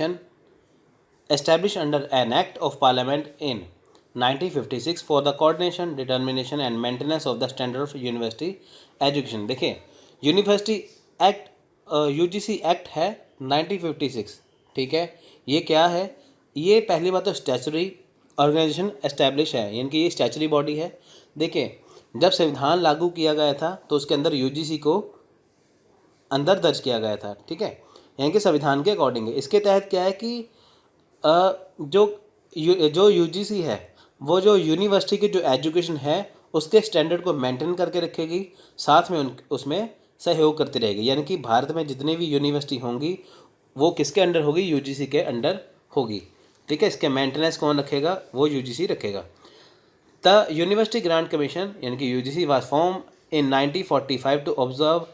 Commission established under an Act of Parliament in 1956 for the coordination, determination and maintenance of the standard of university education। देखिए university act UGC act है 1956, ठीक है। ये क्या है, ये पहली बात तो स्टैचुरी ऑर्गेनाइजेशन एस्टैब्लिश है, यानी कि ये स्टैचुरी बॉडी है। देखिए जब संविधान लागू किया गया था तो उसके अंदर यूजीसी को अंदर दर्ज किया गया था, ठीक है, यानी कि संविधान के अकॉर्डिंग है। इसके तहत क्या है कि जो यूजीसी है वो जो यूनिवर्सिटी की जो एजुकेशन है उसके स्टैंडर्ड को मेंटेन करके रखेगी, साथ में उसमें सहयोग करती रहेगी। यानी कि भारत में जितनी भी यूनिवर्सिटी होंगी वो किसके अंडर होगी, यूजीसी के अंडर होगी, ठीक है। इसके मेंटेनेंस कौन रखेगा, वो यूजीसी रखेगा। द यूनिवर्सिटी ग्रांट कमीशन यानी कि UGC was form in 1945 to observe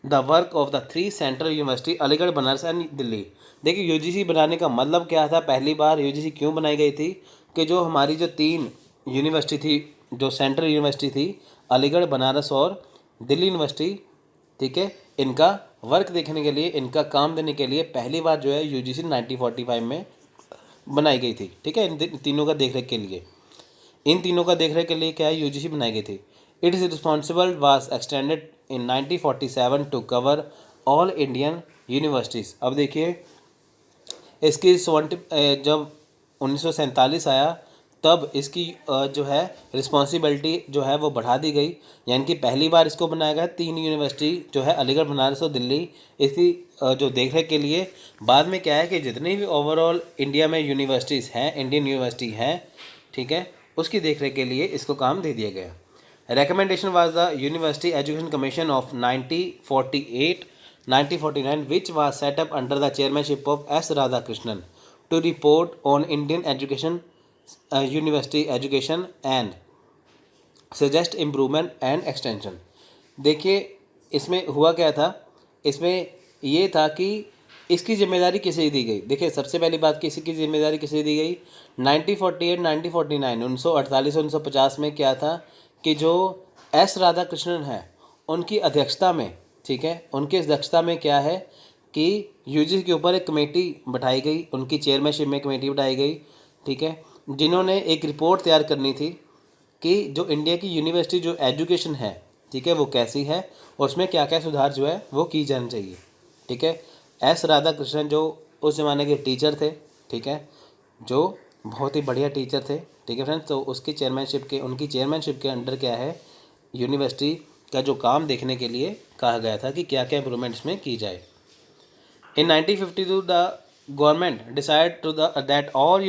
the work of the 3 central university Aligarh, Banaras and Delhi. देखिए यूजीसी बनाने का मतलब क्या था, पहली बार यूजीसी क्यों बनाई गई थी कि जो हमारी जो 3 यूनिवर्सिटी थी, जो सेंट्रल यूनिवर्सिटी थी, अलीगढ़, बनारस और दिल्ली यूनिवर्सिटी, ठीक है, इनका वर्क देखने के लिए, इनका काम देने के लिए पहली बार जो है यूजीसी 1945 में बनाई गई थी, ठीक है। इन तीनों का देखरेख के लिए, इन तीनों का देखरेख के लिए क्या है, यूजीसी बनाई गई थी। It is responsible was extended in 1947 to cover all Indian universities. अब देखिए इसकी जब 1947 आया तब इसकी जो है रिस्पॉन्सिबिलिटी जो है वो बढ़ा दी गई, यानी कि पहली बार इसको बनाया गया 3 यूनिवर्सिटी जो है अलीगढ़, बनारस और दिल्ली, इसकी जो देखरेख के लिए। बाद में क्या है कि जितनी भी ओवरऑल इंडिया में यूनिवर्सिटीज़ हैं, इंडियन यूनिवर्सिटी हैं, ठीक है, उसकी देखरेख के लिए इसको काम दे दिया गया। Recommendation was the University Education Commission of 1948-1949 which was set up under the chairmanship of S. Radhakrishnan to report on Indian education, university education and suggest improvement and extension। देखिए इसमें हुआ क्या था, इसमें ये था कि इसकी जिम्मेदारी किसे दी गई। देखिए सबसे पहली बात कि इसकी जिम्मेदारी किसे दी गई, 1948-1949 1948-1950 में क्या था कि जो एस राधाकृष्णन है उनकी अध्यक्षता में, ठीक है, उनकी अध्यक्षता में क्या है कि यूजीसी के ऊपर एक कमेटी बैठाई गई, उनकी चेयरमैनशिप में कमेटी बैठाई गई, ठीक है, जिन्होंने एक रिपोर्ट तैयार करनी थी कि जो इंडिया की यूनिवर्सिटी जो एजुकेशन है, ठीक है, वो कैसी है और उसमें क्या क्या सुधार जो है वो की जानी चाहिए, ठीक है। एस राधाकृष्णन जो उस ज़माने के टीचर थे, ठीक है, जो बहुत ही बढ़िया टीचर थे, ठीक है फ्रेंड्स। तो उसकी उनकी चेयरमैनशिप के अंडर क्या है, यूनिवर्सिटी का जो काम देखने के लिए कहा गया था कि क्या क्या इम्प्रूवमेंट्स में की जाए। In 1952 the government decide to that all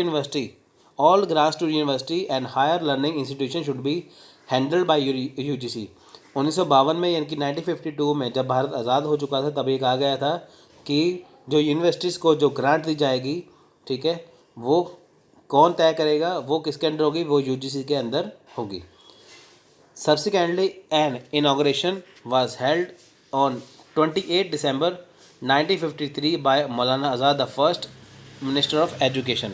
grants to university and higher learning institution should be handled by UGC. 1952 में यानी कि 1952 में जब भारत आज़ाद हो चुका था तब ये कहा गया था कि जो यूनिवर्सिटीज़ को जो ग्रांट दी जाएगी, ठीक है, वो कौन तय करेगा, वो किसके अंदर होगी, वो यूजीसी के अंदर होगी। Subsequently, an inauguration was held on 28 December 1953 by Maulana Azad, the first minister of education.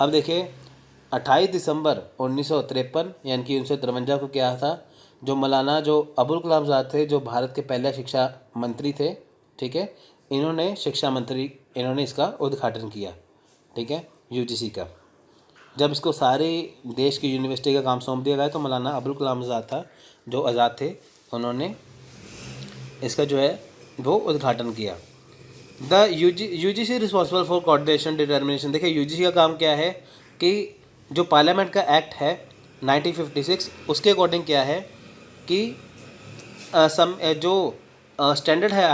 अब देखिए 28 दिसंबर 1953 यानी कि 1953 को क्या था, जो मौलाना जो अबुल कलाम आज़ाद थे, जो भारत के पहले शिक्षा मंत्री थे, ठीक है, इन्होंने इन्होंने इसका उद्घाटन किया, ठीक है, यूजीसी का। जब इसको सारे देश की यूनिवर्सिटी का काम सौंप दिया गया तो मौलाना अबुल कलाम आज़ाद था, जो आज़ाद थे, उन्होंने इसका जो है वो उद्घाटन किया। The UGC responsible for coordination determination. देखिए यूजीसी का काम क्या है कि जो पार्लियामेंट का एक्ट है 1956 उसके अकॉर्डिंग क्या है कि जो स्टैंडर्ड है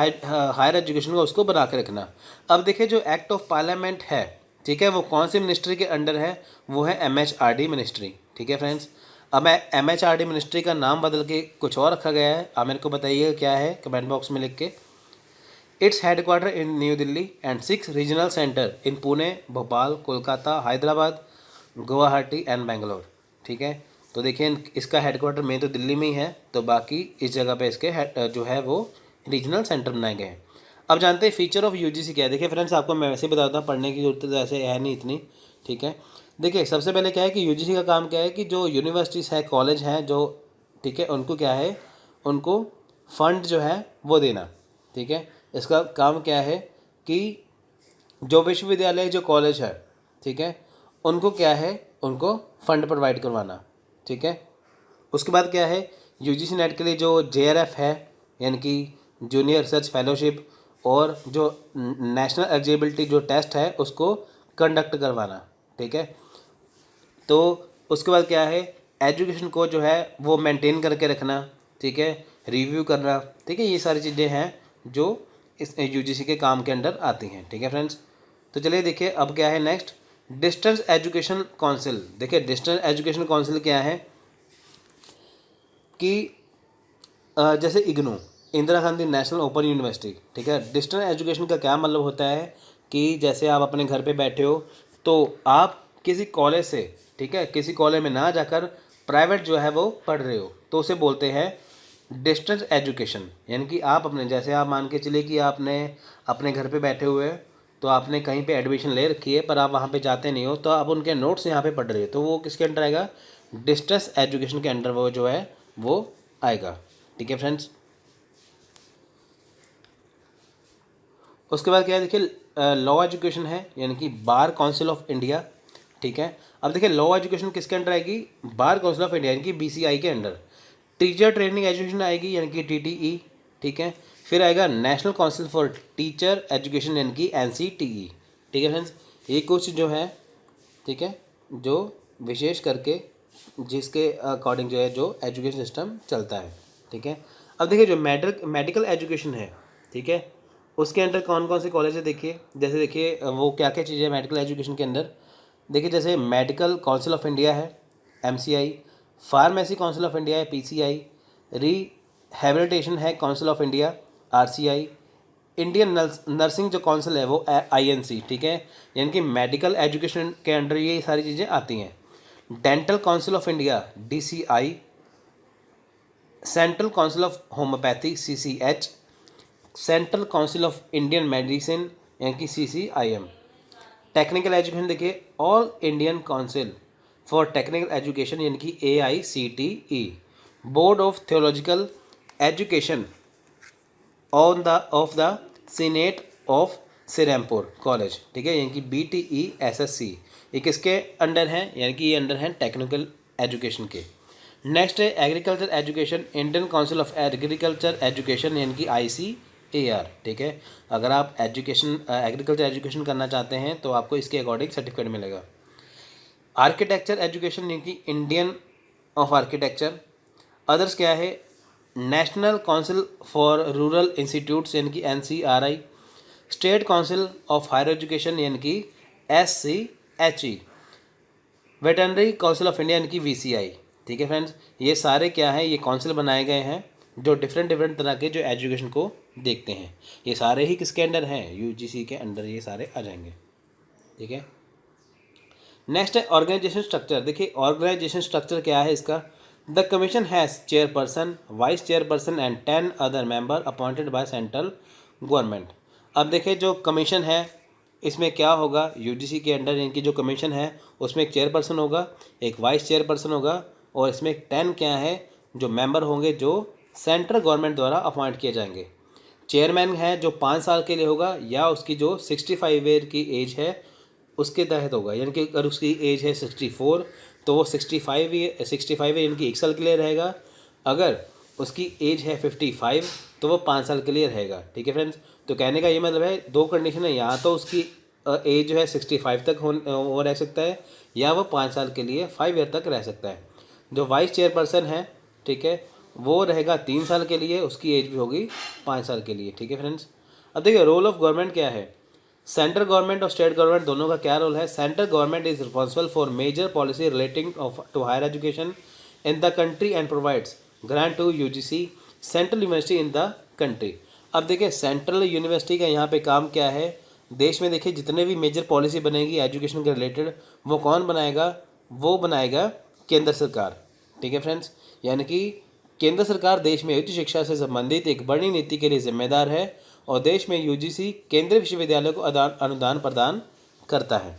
हायर एजुकेशन का उसको बना के रखना। अब देखिए जो एक्ट ऑफ पार्लियामेंट है, ठीक है, वो कौन सी मिनिस्ट्री के अंडर है, वो है एमएचआरडी मिनिस्ट्री, ठीक है फ्रेंड्स। अब एमएचआरडी मिनिस्ट्री का नाम बदल के कुछ और रखा गया है, आप मेरे को बताइए क्या है कमेंट बॉक्स में लिख के। Its headquarter in new Delhi and 6 regional centre in Pune, Bhopal, Kolkata, Hyderabad, Guwahati and Bangalore, ठीक है। तो देखिए इसका हेडक्वार्टर में तो दिल्ली में ही है, तो बाकी इस जगह पे इसके जो है वो रीजनल सेंटर बनाए गए हैं। अब जानते हैं फीचर ऑफ यूजीसी क्या है। देखिए फ्रेंड्स आपको मैं वैसे ही बताता हूँ, पढ़ने की जरूरत तो ऐसे है नहीं इतनी, ठीक है। देखिए सबसे पहले क्या है कि यूजीसी का काम क्या है कि जो यूनिवर्सिटीज़ है, कॉलेज हैं जो, ठीक है, उनको क्या है, उनको फंड जो है वो देना, ठीक है। इसका काम क्या है कि जो विश्वविद्यालय जो कॉलेज है, ठीक है, उनको क्या है, उनको फंड प्रोवाइड करवाना, ठीक है। उसके बाद क्या है, यूजीसी नेट के लिए जो जेआरएफ है यानी कि जूनियर रिसर्च फेलोशिप और जो नेशनल एलिजिबिलिटी जो टेस्ट है उसको कंडक्ट करवाना, ठीक है। तो उसके बाद क्या है, एजुकेशन को जो है वो मेंटेन करके रखना, ठीक है, रिव्यू करना, ठीक है। ये सारी चीज़ें हैं जो इस यूजीसी के काम के अंडर आती हैं, ठीक है फ्रेंड्स। तो चलिए देखिए अब क्या है नेक्स्ट, डिस्टेंस एजुकेशन काउंसिल। देखिए डिस्टेंस एजुकेशन काउंसिल क्या है कि जैसे IGNOU, Indira Gandhi national open university, ठीक है। डिस्टेंस एजुकेशन का क्या मतलब होता है कि जैसे आप अपने घर पे बैठे हो तो आप किसी कॉलेज से, ठीक है, किसी कॉलेज में ना जाकर प्राइवेट जो है वो पढ़ रहे हो तो उसे बोलते हैं डिस्टेंस एजुकेशन। यानी कि आप अपने, जैसे आप मान के चलिए कि आपने अपने घर पे बैठे हुए हैं तो आपने कहीं पे एडमिशन ले रखी है पर आप वहाँ पे जाते नहीं हो, तो आप उनके नोट्स यहाँ पे पढ़ रहे हो, तो वो किसके अंडर आएगा, डिस्टेंस एजुकेशन के अंडर वो जो है वो आएगा, ठीक है फ्रेंड्स। उसके बाद क्या है, देखिए लॉ एजुकेशन है यानी कि बार काउंसिल ऑफ इंडिया, ठीक है। अब देखिए लॉ एजुकेशन किसके अंडर आएगी, बार काउंसिल ऑफ इंडिया यानी कि बीसीआई के अंडर। टीचर ट्रेनिंग एजुकेशन आएगी यानी कि टीटीई, ठीक है। फिर आएगा national council for teacher education यानी कि एनसीटीई, ठीक है फ्रेंड्स। ये कुछ जो है, ठीक है, जो विशेष करके जिसके अकॉर्डिंग जो है जो एजुकेशन सिस्टम चलता है, ठीक है। अब देखिए जो मेडिकल एजुकेशन है, ठीक है, उसके अंदर कौन कौन से कॉलेज है देखिए, जैसे देखिए वो क्या क्या चीज़ें मेडिकल एजुकेशन के अंदर, देखिए जैसे मेडिकल काउंसिल ऑफ इंडिया है MCI, pharmacy council of India है पीसीआई, रिहेबिलिटेशन है council of India RCI, Indian nursing जो काउंसिल है वो आईएनसी, ठीक है। यानी कि मेडिकल एजुकेशन के अंडर ये सारी चीज़ें आती हैं। Dental council of India DCI, central council of homeopathy CCH, central council of Indian medicine यानी कि सीसीआईएम। टेक्निकल एजुकेशन देखिए all Indian council for technical education यानी कि AICTE, board of theological education of the senate of Serampore college, ठीक है, यानी कि BTESSC। ये किसके अंडर हैं, यानी कि ये अंडर हैं टेक्निकल एजुकेशन के। नेक्स्ट है agriculture education, Indian council of agriculture education यानी कि ICAR, ठीक है। अगर आप एजुकेशन एग्रीकल्चर एजुकेशन करना चाहते हैं तो आपको इसके अकॉर्डिंग सर्टिफिकेट मिलेगा। आर्किटेक्चर एजुकेशन यानी कि इंडियन ऑफ आर्किटेक्चर। अदर्स क्या है, national council for rural institutes यानी कि NCRI, state council of higher education यानी कि SCHE, veterinary council of India यानी कि VCI, ठीक है फ्रेंड्स। ये सारे क्या हैं, ये काउंसिल बनाए गए हैं जो डिफरेंट डिफरेंट तरह के जो एजुकेशन को देखते हैं। ये सारे ही किसके अंडर हैं, यूजीसी के अंडर ये सारे आ जाएंगे, ठीक है। नेक्स्ट है ऑर्गेनाइजेशन स्ट्रक्चर। देखिए ऑर्गेनाइजेशन स्ट्रक्चर क्या है इसका, the commission has chairperson, vice chairperson and 10 other member appointed by central government. अब देखिए जो कमीशन है इसमें क्या होगा, यूजीसी के अंडर यानी कि जो कमीशन है उसमें एक चेयरपर्सन होगा, एक वाइस चेयरपर्सन होगा और इसमें 10 क्या है जो मेंबर होंगे जो सेंट्रल गवर्नमेंट द्वारा अपॉइंट किए जाएंगे। चेयरमैन है जो 5 साल के लिए होगा या उसकी जो 65 ईयर की एज है उसके तहत होगा, यानी कि अगर उसकी एज है 64 तो वो 65 यानी कि 1 साल के लिए रहेगा। अगर उसकी एज है 55 तो वो 5 साल के लिए रहेगा, ठीक है फ्रेंड्स। तो कहने का ये मतलब है दो कंडीशन है, यहाँ तो उसकी एज जो है 65 तक वो रह सकता है या वो 5 साल के लिए 5 ईयर तक रह सकता है। जो वाइस चेयरपर्सन है, ठीक है, वो रहेगा 3 साल के लिए, उसकी एज भी होगी 5 साल के लिए, ठीक है फ्रेंड्स। अब देखिए रोल ऑफ गवर्नमेंट क्या है, सेंट्रल गवर्नमेंट और स्टेट गवर्नमेंट दोनों का क्या रोल है। Central government is responsible for major policy relating to higher education in the country and provides grant to UGC central university in the country. अब देखिए central university का यहाँ पे काम क्या है, देश में देखिए जितने भी मेजर पॉलिसी बनेगी एजुकेशन के रिलेटेड वो कौन बनाएगा, वो बनाएगा केंद्र सरकार, ठीक है फ्रेंड्स। यानी कि केंद्र सरकार देश में उच्च शिक्षा से संबंधित एक बड़ी नीति के लिए जिम्मेदार है और देश में यूजीसी केंद्रीय विश्वविद्यालय को अनुदान प्रदान करता है,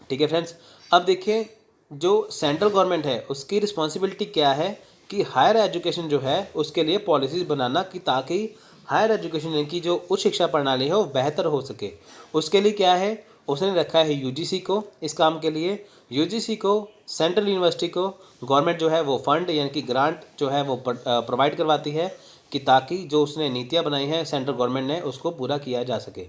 ठीक है फ्रेंड्स। अब देखिए जो सेंट्रल गवर्नमेंट है उसकी रिस्पॉन्सिबिलिटी क्या है कि हायर एजुकेशन जो है उसके लिए पॉलिसीज़ बनाना कि ताकि हायर एजुकेशन यानी कि जो उच्च शिक्षा प्रणाली है वो बेहतर हो सके। उसके लिए क्या है, उसने रखा है यूजीसी को इस काम के लिए। यूजीसी को सेंट्रल यूनिवर्सिटी को गवर्नमेंट जो है वो फंड यानी कि ग्रांट जो है वो प्रोवाइड करवाती है कि ताकि जो उसने नीतियाँ बनाई हैं सेंट्रल गवर्नमेंट ने उसको पूरा किया जा सके।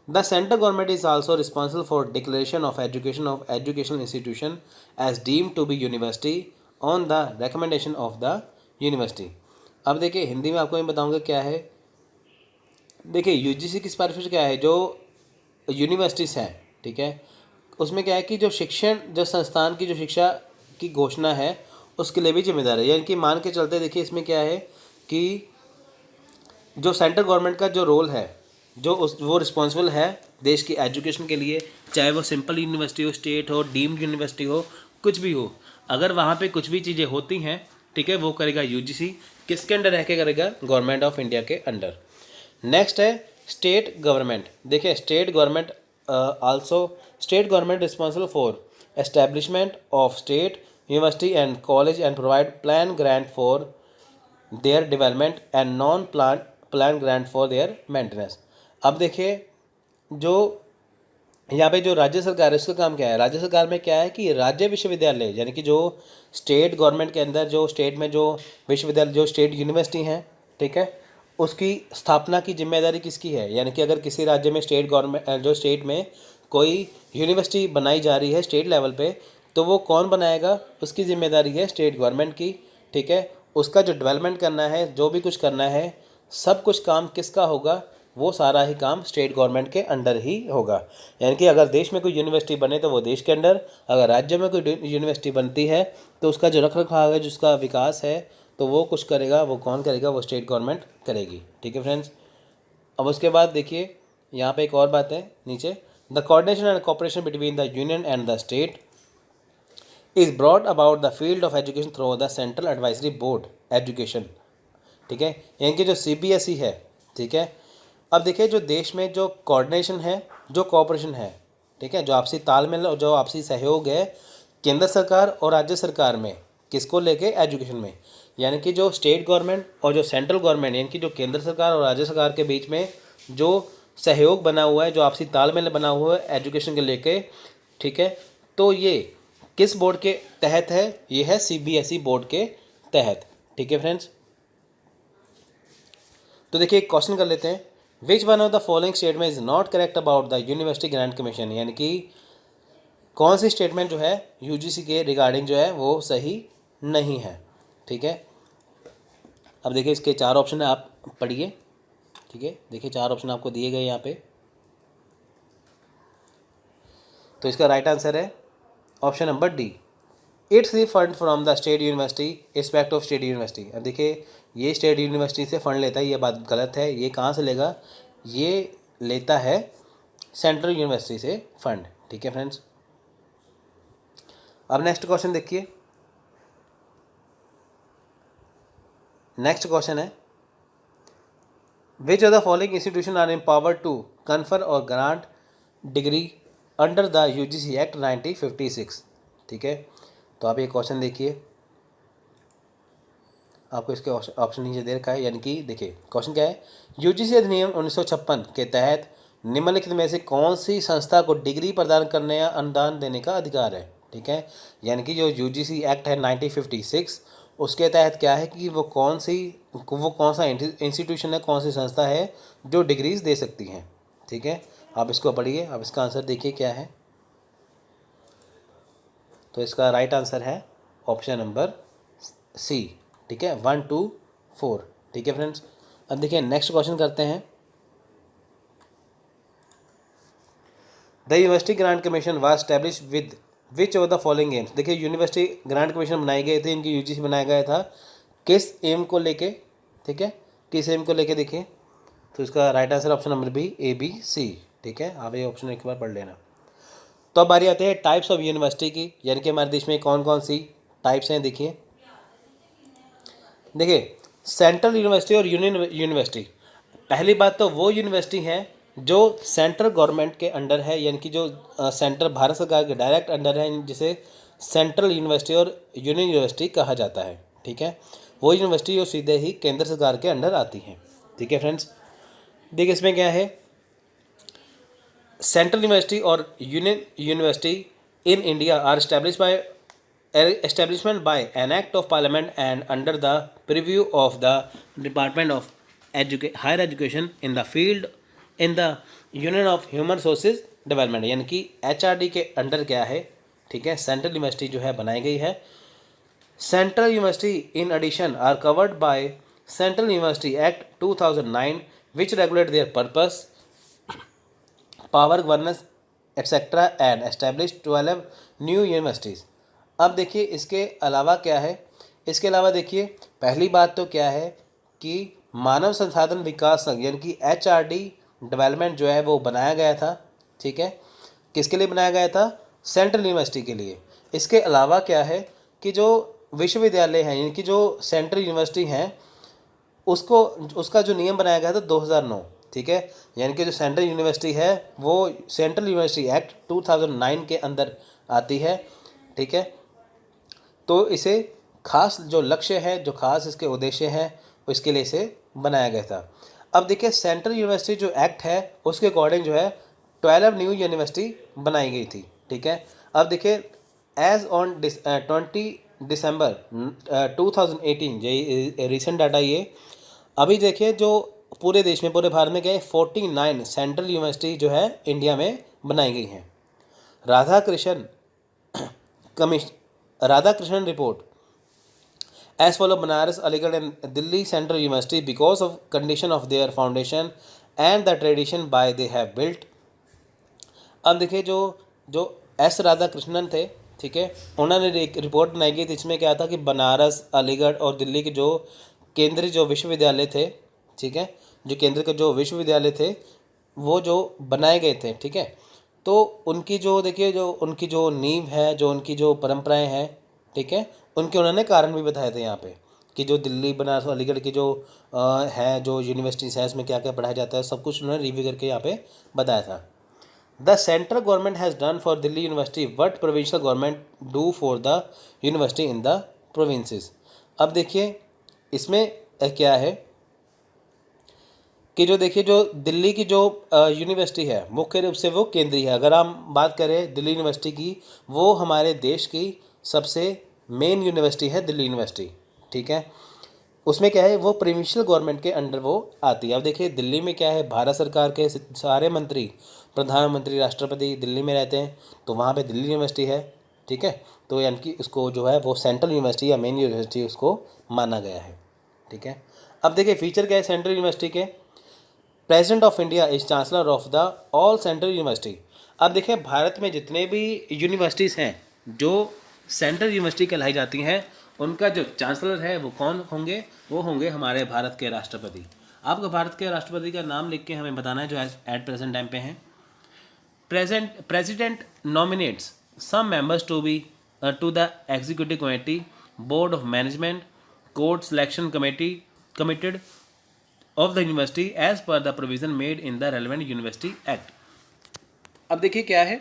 The central government is also responsible for declaration of educational institution as deemed to be university on the recommendation of the university. अब देखिए हिंदी में आपको मैं बताऊंगा क्या है। देखिए यूजीसी की सिफारिश क्या है, जो यूनिवर्सिटीज़ हैं, ठीक है, उसमें क्या है कि जो शिक्षण जो संस्थान की जो शिक्षा की घोषणा है उसके लिए भी जिम्मेदार है। यानी कि मान के चलते देखिए इसमें क्या है कि जो सेंट्रल गवर्नमेंट का जो रोल है जो वो रिस्पॉन्सिबल है देश की एजुकेशन के लिए, चाहे वो सिंपल यूनिवर्सिटी हो, स्टेट हो, डीम्ड यूनिवर्सिटी हो, कुछ भी हो। अगर वहाँ पे कुछ भी चीज़ें होती हैं, ठीक है, वो करेगा यूजीसी। किसके अंडर रह के करेगा? गवर्नमेंट ऑफ इंडिया के अंडर। नेक्स्ट है स्टेट गवर्नमेंट। देखिए state government state government responsible for establishment of state university and college and provide plan grant for their development and non plan grant for their maintenance. अब देखिए जो यहाँ पे जो राज्य सरकार है उसका काम क्या है? राज्य सरकार में क्या है कि राज्य विश्वविद्यालय यानी कि जो स्टेट गवर्नमेंट के अंदर जो स्टेट में जो विश्वविद्यालय जो स्टेट यूनिवर्सिटी हैं, ठीक है, उसकी स्थापना की जिम्मेदारी किसकी है? यानी कि अगर किसी राज्य में स्टेट गवर्नमेंट जो स्टेट में कोई यूनिवर्सिटी बनाई जा रही है स्टेट लेवल पे, तो वो कौन बनाएगा? उसकी जिम्मेदारी है स्टेट गवर्नमेंट की, ठीक है। उसका जो डेवलपमेंट करना है, जो भी कुछ करना है, सब कुछ काम किसका होगा? वो सारा ही काम स्टेट गवर्नमेंट के अंडर ही होगा। यानी कि अगर देश में कोई यूनिवर्सिटी बने तो वो देश के अंडर, अगर राज्य में कोई यूनिवर्सिटी बनती है तो उसका जो रख रखाव है, जिसका विकास है, तो वो कुछ करेगा, वो कौन करेगा? वो स्टेट गवर्नमेंट करेगी, ठीक है फ्रेंड्स। अब उसके बाद देखिए यहाँ पे एक और बात है नीचे, the coordination and cooperation between the union and the state is brought about the field of education through the central advisory board education, ठीक है, यानी कि जो CBSE है, ठीक है। अब देखिए जो देश में जो कोऑर्डिनेशन है, जो कोऑपरेशन है, ठीक है, जो आपसी तालमेल और जो आपसी सहयोग है केंद्र सरकार और राज्य सरकार में, किसको लेके? एजुकेशन में। यानी कि जो स्टेट गवर्नमेंट और जो सेंट्रल गवर्नमेंट यानी कि जो केंद्र सरकार और राज्य सरकार के बीच में जो सहयोग बना हुआ है, जो आपसी तालमेल बना हुआ है एजुकेशन के लेके, ठीक है, तो ये किस बोर्ड के तहत है? ये है CBSE बोर्ड के तहत, ठीक है फ्रेंड्स। तो देखिए एक क्वेश्चन कर लेते हैं, which one of the following statement is not correct about the university grant commission, यानी कि कौन सी स्टेटमेंट जो है यूजीसी के रिगार्डिंग जो है वो सही नहीं है, ठीक है। अब देखिए इसके 4 ऑप्शन है, आप पढ़िए, ठीक है। देखिए 4 ऑप्शन आपको दिए गए यहाँ पे, तो इसका राइट आंसर है option number D, it's the fund from the state university respect of state university. अब देखिए ये स्टेट यूनिवर्सिटी से फंड लेता है, ये बात गलत है। ये कहाँ से लेगा? ये लेता है सेंट्रल यूनिवर्सिटी से फंड, ठीक है फ्रेंड्स। अब नेक्स्ट क्वेश्चन देखिए, नेक्स्ट क्वेश्चन है, which of the following institution are empowered to confer or grant degree under the UGC act 1956, ठीक है। तो आप ये क्वेश्चन देखिए, आपको इसके ऑप्शन नीचे दे रखा है। यानी कि देखिए क्वेश्चन क्या है, यूजीसी अधिनियम 1956 के तहत निम्नलिखित में से कौन सी संस्था को डिग्री प्रदान करने या अनुदान देने का अधिकार है, ठीक है। यानी कि जो यूजीसी एक्ट है 1956 उसके तहत क्या है कि वो कौन सा इंस्टीट्यूशन है, कौन सी संस्था है जो डिग्रीज दे सकती हैं, ठीक है। आप इसको पढ़िए, आप इसका आंसर देखिए क्या है। तो इसका राइट आंसर है ऑप्शन नंबर सी, ठीक है, 1, 2, 4, ठीक है फ्रेंड्स। अब देखिए नेक्स्ट क्वेश्चन करते हैं, the university grant commission was establish with which of the following AIIMS. देखिए यूनिवर्सिटी ग्रांट कमीशन बनाई गई थी, इनकी यूजीसी बनाया गया था किस एम को लेके, ठीक है, किस एम को लेके? देखिए तो इसका right answer option number B, ABC, ठीक है। आप ये ऑप्शन एक बार पढ़ लेना। तो अब बारी आते हैं टाइप्स ऑफ यूनिवर्सिटी की, यानी कि हमारे देश में कौन कौन सी टाइप्स हैं। देखिए सेंट्रल यूनिवर्सिटी और यूनियन यूनिवर्सिटी। पहली बात तो वो यूनिवर्सिटी हैं जो सेंट्रल गवर्नमेंट के अंडर है, यानी कि जो सेंट्रल भारत सरकार के डायरेक्ट अंडर है, जिसे सेंट्रल यूनिवर्सिटी और यूनियन यूनिवर्सिटी कहा जाता है, ठीक है। वो यूनिवर्सिटी जो सीधे ही केंद्र सरकार के अंडर आती हैं, ठीक है फ्रेंड्स। देखिए इसमें क्या है, सेंट्रल यूनिवर्सिटी और union university in India are establishment by an act of parliament and under the purview of the Department of Higher Education in the field in the Union of Human Resources Development, यानी कि HRD के under क्या है, ठीक है, central university जो है बनाई गई है। Central university in addition are covered by central university act 2009 which regulate their purpose, power governance etcetera and establish 12 new universities. अब देखिए इसके अलावा क्या है, इसके अलावा देखिए पहली बात तो क्या है कि मानव संसाधन विकास संघ यानी कि HRD डेवलपमेंट जो है वो बनाया गया था, ठीक है, किसके लिए बनाया गया था, सेंट्रल यूनिवर्सिटी के लिए। इसके अलावा क्या है कि जो विश्वविद्यालय हैं यानी कि जो सेंट्रल यूनिवर्सिटी हैं उसको उसका जो नियम बनाया गया था 2009, ठीक है, यानी कि जो सेंट्रल यूनिवर्सिटी है वो सेंट्रल यूनिवर्सिटी एक्ट 2009 के अंदर आती है, ठीक है। तो इसे खास जो लक्ष्य है, जो खास इसके उद्देश्य हैं, उसके लिए इसे बनाया गया था। अब देखिए सेंट्रल यूनिवर्सिटी जो एक्ट है उसके अकॉर्डिंग जो है 12 न्यू यूनिवर्सिटी बनाई गई थी, ठीक है। अब देखिए एज ऑन 20 दिसंबर 2018, ये रिसेंट डाटा, ये अभी देखिए जो पूरे देश में, पूरे भारत में क्या है, 49 सेंट्रल यूनिवर्सिटी जो है इंडिया में बनाई गई हैं। Radhakrishnan report as follow, Banaras, Aligarh and Delhi central university because of condition of their foundation and the tradition by they have built. अब देखिए जो जो एस राधाकृष्णन थे, ठीक है, उन्होंने एक रिपोर्ट बनाई गई थी, इसमें क्या था कि बनारस, अलीगढ़ और दिल्ली के जो केंद्रीय जो विश्वविद्यालय थे, ठीक है, जो केंद्र के जो विश्वविद्यालय थे वो जो बनाए गए थे, ठीक है, तो उनकी जो देखिए जो उनकी जो नींव है, जो उनकी जो परंपराएं हैं, ठीक है, उनके उन्होंने कारण भी बताए थे यहाँ पे कि जो दिल्ली, बनारस, अलीगढ़ की जो है जो यूनिवर्सिटीज़ है उसमें क्या क्या पढ़ाया जाता है, सब कुछ उन्होंने रिव्यू करके यहाँ पे बताया था। The central government has done for Delhi university what provincial government do for the university in the provinces. अब देखिए इसमें क्या है कि जो देखिए जो दिल्ली की जो यूनिवर्सिटी है मुख्य रूप से वो केंद्रीय है। अगर हम बात करें दिल्ली यूनिवर्सिटी की, वो हमारे देश की सबसे मेन यूनिवर्सिटी है दिल्ली यूनिवर्सिटी, ठीक है। उसमें क्या है, वो प्रोविंशियल गवर्नमेंट के अंडर वो आती है। अब देखिए दिल्ली में क्या है, भारत सरकार के सारे मंत्री, प्रधानमंत्री, राष्ट्रपति दिल्ली में रहते हैं, तो वहाँ पे दिल्ली यूनिवर्सिटी है, ठीक है। तो यानी कि उसको जो है वो सेंट्रल यूनिवर्सिटी या मेन यूनिवर्सिटी उसको माना गया है, ठीक है। अब देखिए फीचर क्या है सेंट्रल यूनिवर्सिटी के, president of India is chancellor of the all central university. अब देखिए भारत में जितने भी यूनिवर्सिटीज़ हैं जो सेंट्रल यूनिवर्सिटी कहलाई जाती हैं, उनका जो चांसलर है वो कौन होंगे, वो होंगे हमारे भारत के राष्ट्रपति। आपको भारत के राष्ट्रपति का नाम लिख के हमें बताना है जो एट प्रेजेंट टाइम पे हैं। President nominates some members to be to the executive committee, board of management, court selection committed of the university as per the provision made in the relevant university act। अब देखिए क्या है,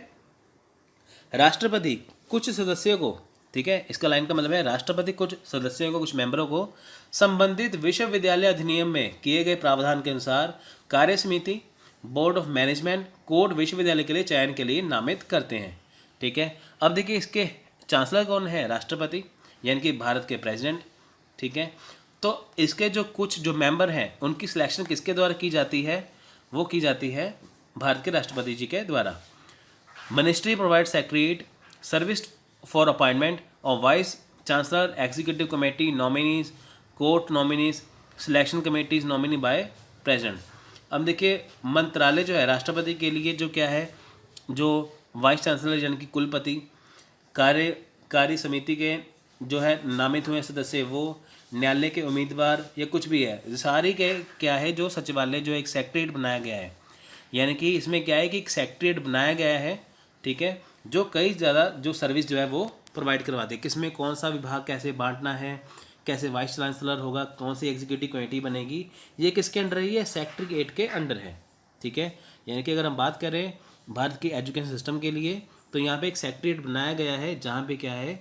राष्ट्रपति कुछ सदस्यों को, ठीक है, इसका लाइन का मतलब है राष्ट्रपति कुछ सदस्यों को, कुछ मेंबरों को संबंधित विश्वविद्यालय अधिनियम में किए गए प्रावधान के अनुसार कार्य समिति, बोर्ड ऑफ मैनेजमेंट, कोर्ट विश्वविद्यालय के लिए चयन के लिए नामित करते हैं, ठीक है। अब देखिए इसके चांसलर कौन है, राष्ट्रपति यानी कि भारत के प्रेसिडेंट, ठीक है। तो इसके जो कुछ जो मेंबर हैं उनकी सिलेक्शन किसके द्वारा की जाती है, वो की जाती है भारत के राष्ट्रपति जी के द्वारा। Ministry provide secretariat service for appointment of vice chancellor, executive committee nominees, court nominees, selection committees nominee by president. अब देखिए मंत्रालय जो है राष्ट्रपति के लिए जो क्या है, जो वाइस चांसलर यानी कि कुलपति, कार्य समिति के जो है नामित हुए सदस्य, वो न्यायालय के उम्मीदवार या कुछ भी है, सारी के क्या है जो सचिवालय जो एक सेक्रेटरीट बनाया गया है, यानी कि इसमें क्या है कि एक सेक्रेटरीट बनाया गया है, ठीक है, जो कई ज़्यादा जो सर्विस जो है वो प्रोवाइड करवाते हैं। किसमें कौन सा विभाग कैसे बांटना है, कैसे वाइस चांसलर होगा, कौन सी एग्जीक्यूटिव कमेटी बनेगी, ये किसके अंडर है, ये सेक्रेटरीट के अंडर है, ठीक है। यानी कि अगर हम बात करें भारत की एजुकेशन सिस्टम के लिए, तो यहाँ पे एक सेक्रेटरीट बनाया गया है जहाँ पे क्या है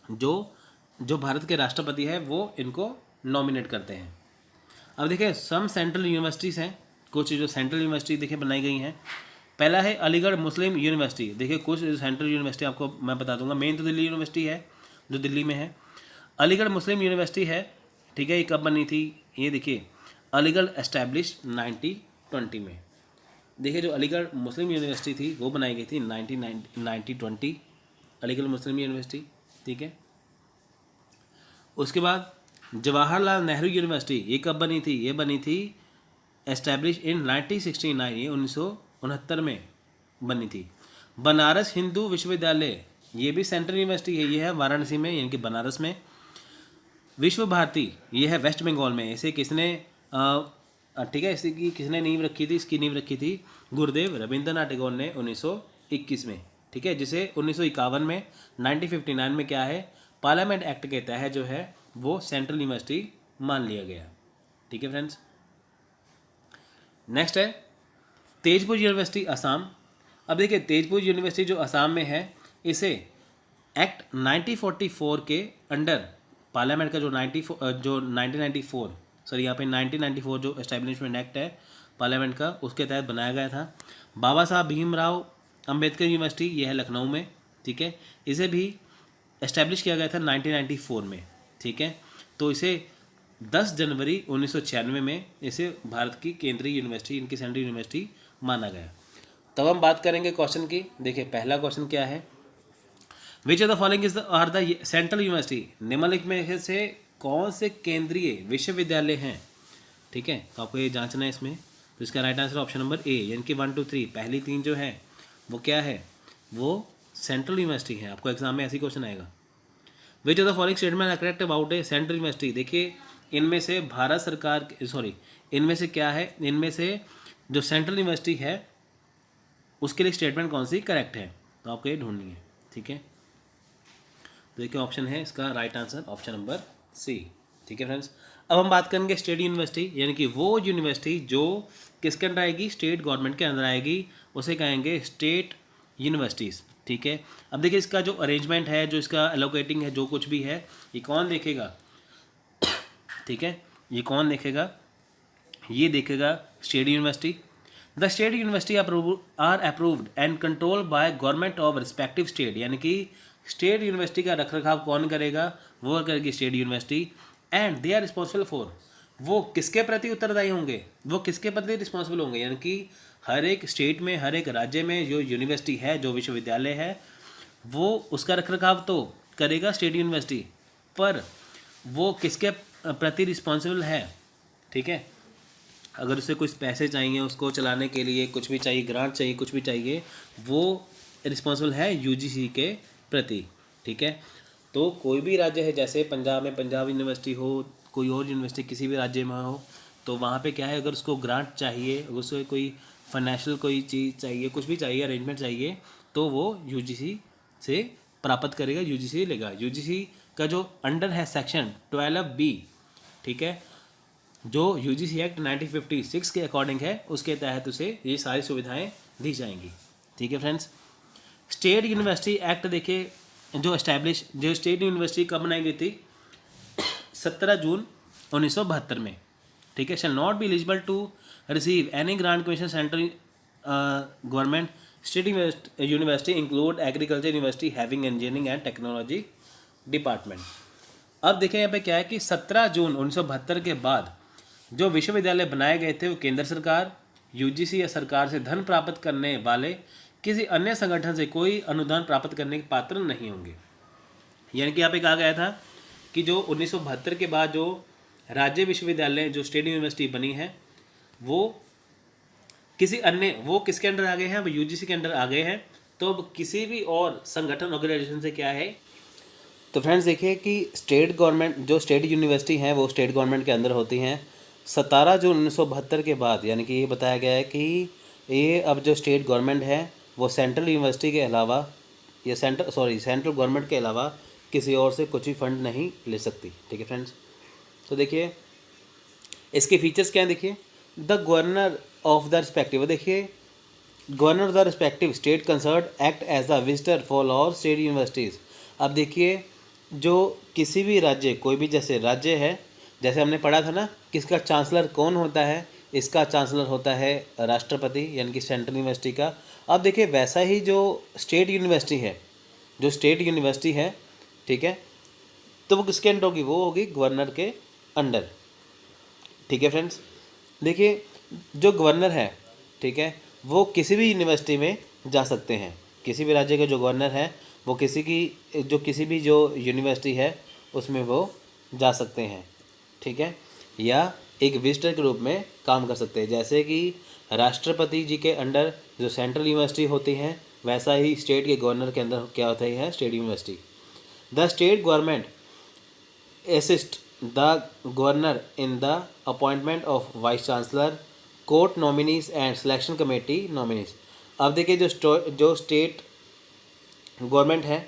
जो भारत के राष्ट्रपति है वो इनको नॉमिनेट करते हैं। अब देखिए सम सेंट्रल यूनिवर्सिटीज़ हैं, कुछ जो सेंट्रल यूनिवर्सिटी देखिए बनाई गई हैं। पहला है अलीगढ़ मुस्लिम यूनिवर्सिटी। देखिए कुछ सेंट्रल यूनिवर्सिटी आपको मैं बता दूंगा, मेन तो दिल्ली यूनिवर्सिटी है जो दिल्ली में है। अलीगढ़ मुस्लिम यूनिवर्सिटी है, ठीक है। ये कब बनी थी, ये देखिए अलीगढ़ एस्टैब्लिश 1920 में। देखिए जो अलीगढ़ मुस्लिम यूनिवर्सिटी थी वो बनाई गई थी 1920 अलीगढ़ मुस्लिम यूनिवर्सिटी, ठीक है। उसके बाद जवाहरलाल नेहरू यूनिवर्सिटी, ये कब बनी थी, ये बनी थी एस्टैब्लिश इन 1969, ये 1969 में बनी थी। बनारस हिंदू विश्वविद्यालय, ये भी सेंट्रल यूनिवर्सिटी है, ये है वाराणसी में यानी कि बनारस में। विश्व भारती, ये है वेस्ट बंगाल में। इसे किसने ठीक है, इसकी किसने नींव रखी थी, इसकी नींव रखी थी गुरुदेव रविंद्रनाथ टैगोर ने 1921 में, ठीक है। जिसे 1951 में 1959 में क्या है, पार्लियामेंट एक्ट के तहत जो है वो सेंट्रल यूनिवर्सिटी मान लिया गया, ठीक है फ्रेंड्स। नेक्स्ट है तेजपुर यूनिवर्सिटी असम। अब देखिए तेजपुर यूनिवर्सिटी जो असम में है, इसे एक्ट 1944 के अंडर पार्लियामेंट का जो 1994 सॉरी यहाँ पे 1994 जो एस्टैब्लिशमेंट एक्ट है पार्लियामेंट का, उसके तहत बनाया गया था। बाबा साहब भीमराव अंबेडकर यूनिवर्सिटी, ये है लखनऊ में, ठीक है। इसे भी एस्टैब्लिश किया गया था 1994 में, ठीक है। तो इसे 10 जनवरी 1996 में इसे भारत की केंद्रीय यूनिवर्सिटी, इनकी सेंट्रल यूनिवर्सिटी माना गया। तब हम बात करेंगे क्वेश्चन की। देखिए पहला क्वेश्चन क्या है, which of the following are the central university, निम्नलिखित में से कौन से केंद्रीय विश्वविद्यालय हैं, ठीक है। तो आपको ये जांचना है इसमें। तो इसका right answer option number A, यानी कि 1 2 3 पहली 3 जो है वो क्या है, वो सेंट्रल यूनिवर्सिटी है। आपको एग्जाम में ऐसी क्वेश्चन आएगा। Which of the following statement are correct about a central university, देखिए इनमें से भारत सरकार सॉरी इनमें से क्या है, इनमें से जो सेंट्रल यूनिवर्सिटी है उसके लिए स्टेटमेंट कौन सी करेक्ट है, तो आपको ये ढूंढनी है, ठीक है। तो देखिए ऑप्शन है इसका right answer option number C, ठीक है फ्रेंड्स। अब हम बात करेंगे स्टेट यूनिवर्सिटी, यानी कि वो यूनिवर्सिटी जो किसके अंदर आएगी, स्टेट गवर्नमेंट के अंदर आएगी, उसे कहेंगे स्टेट यूनिवर्सिटीज़, ठीक है। अब देखिए इसका जो अरेंजमेंट है, जो इसका एलोकेटिंग है, जो कुछ भी है, ये कौन देखेगा, ठीक है। ये कौन देखेगा, ये देखेगा state university. The state university are approved and control by government of respective state, यानी कि स्टेट यूनिवर्सिटी का रखरखाव कौन करेगा, वो करेगी state university. And they are responsible for, वो किसके प्रति उत्तरदायी होंगे, वो किसके प्रति रिस्पॉन्सिबल होंगे, यानी कि हर एक स्टेट में, हर एक राज्य में जो यूनिवर्सिटी है, जो विश्वविद्यालय है, वो उसका रखरखाव तो करेगा स्टेट यूनिवर्सिटी, पर वो किसके प्रति रिस्पॉन्सिबल है, ठीक है। अगर उसे कुछ पैसे चाहिए उसको चलाने के लिए, कुछ भी चाहिए, ग्रांट चाहिए, कुछ भी चाहिए, वो रिस्पॉन्सिबल है यूजीसी के प्रति, ठीक है। तो कोई भी राज्य है, जैसे पंजाब में पंजाब यूनिवर्सिटी हो, कोई और यूनिवर्सिटी किसी भी राज्य में हो, तो वहाँ पे क्या है, अगर उसको ग्रांट चाहिए, अगर उसको कोई फाइनेंशियल कोई चीज़ चाहिए, कुछ भी चाहिए, अरेंजमेंट चाहिए, तो वो यूजीसी से प्राप्त करेगा, यूजीसी लेगा। यूजीसी का जो अंडर है सेक्शन 12B, ठीक है, जो यूजीसी एक्ट 1956 के अकॉर्डिंग है, उसके तहत उसे ये सारी सुविधाएं दी जाएंगी, ठीक है फ्रेंड्स। स्टेट यूनिवर्सिटी एक्ट देखिए जो स्टेट यूनिवर्सिटी कब बनाई गई थी, 17 जून 1972 में, ठीक है। Shall not be eligible to receive any grant commission central government state university include agriculture university having engineering and technology department. अब देखें यहाँ पे क्या है कि 17 जून 1972 के बाद जो विश्वविद्यालय बनाए गए थे वो केंद्र सरकार, यूजीसी या सरकार से धन प्राप्त करने वाले किसी अन्य संगठन से कोई अनुदान प्राप्त करने के पात्र नहीं होंगे। यानी कि यहाँ पे कहा गया था कि जो 1972 के बाद जो राज्य विश्वविद्यालय, जो स्टेट यूनिवर्सिटी बनी है, वो किसी अन्य, वो किसके अंडर आ गए हैं, वो यूजीसी के अंडर आ गए हैं, तो अब किसी भी और संगठन ऑर्गेनाइजेशन से क्या है। तो फ्रेंड्स देखिए कि स्टेट गवर्नमेंट, जो स्टेट यूनिवर्सिटी हैं वो स्टेट गवर्नमेंट के अंदर होती हैं। 17 जून 1972 के बाद, यानी कि ये बताया गया है कि ये अब जो स्टेट गवर्नमेंट है वो सेंट्रल यूनिवर्सिटी के अलावा या सेंट्रल गवर्नमेंट के अलावा किसी और से कुछ भी फंड नहीं ले सकती, ठीक है फ्रेंड्स। तो देखिए इसके फीचर्स क्या हैं, देखिए the governor of the respective, देखिए governor of the respective state concern act as the visitor for all state universities. अब देखिए जो किसी भी राज्य, कोई भी जैसे राज्य है, जैसे हमने पढ़ा था ना कि किसका चांसलर कौन होता है? इसका चांसलर होता है राष्ट्रपति, यानी कि सेंट्रल यूनिवर्सिटी का। अब देखिए वैसा ही जो स्टेट यूनिवर्सिटी है, जो स्टेट यूनिवर्सिटी है, ठीक है, तो वो किसके अंडर होगी? वो होगी गवर्नर के अंडर। ठीक है फ्रेंड्स, देखिए जो गवर्नर है, ठीक है, वो किसी भी यूनिवर्सिटी में जा सकते हैं। किसी भी राज्य के जो गवर्नर हैं वो किसी भी जो यूनिवर्सिटी है उसमें वो जा सकते हैं, ठीक है, या एक विजिटर के रूप में काम कर सकते हैं। जैसे कि राष्ट्रपति जी के अंडर जो सेंट्रल यूनिवर्सिटी होती हैं, वैसा ही स्टेट के गवर्नर के अंदर क्या होता है? State university. The state government assist the governor in the appointment of vice chancellor, court nominees and selection committee nominees। अब देखिए जो स्टेट गवर्नमेंट है,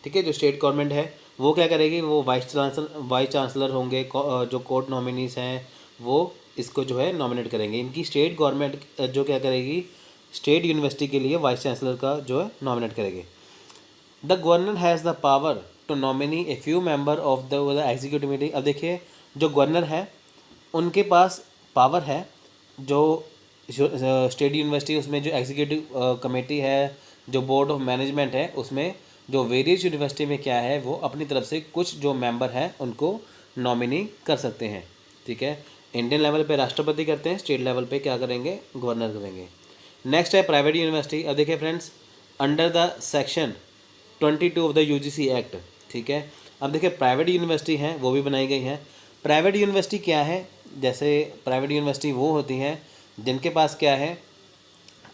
ठीक है, जो स्टेट गवर्नमेंट है वो क्या करेगी? वो वाइस चांसलर होंगे, जो कोर्ट नॉमिनीज हैं वो इसको जो है नॉमिनेट करेंगे। इनकी स्टेट गवर्नमेंट जो क्या करेगी? स्टेट यूनिवर्सिटी के लिए वाइस चांसलर का जो है नॉमिनेट करेगी। The governor has the power to nominee a few member of the executive meeting. अब देखिए जो गवर्नर है उनके पास पावर है, जो स्टेट यूनिवर्सिटी उसमें जो एग्जीक्यूटिव कमेटी है, जो बोर्ड ऑफ मैनेजमेंट है, उसमें जो वेरियस यूनिवर्सिटी में क्या है वो अपनी तरफ से कुछ जो मेंबर हैं उनको नॉमिनी कर सकते हैं, ठीक है। इंडियन लेवल पे राष्ट्रपति करते हैं, स्टेट लेवल पे क्या करेंगे? गवर्नर करेंगे। नेक्स्ट है प्राइवेट यूनिवर्सिटी। अब देखिए friends, under the section 22 of the UGC act, ठीक है। अब देखिए प्राइवेट यूनिवर्सिटी हैं वो भी बनाई गई हैं। प्राइवेट यूनिवर्सिटी क्या है? जैसे प्राइवेट यूनिवर्सिटी वो होती हैं जिनके पास क्या है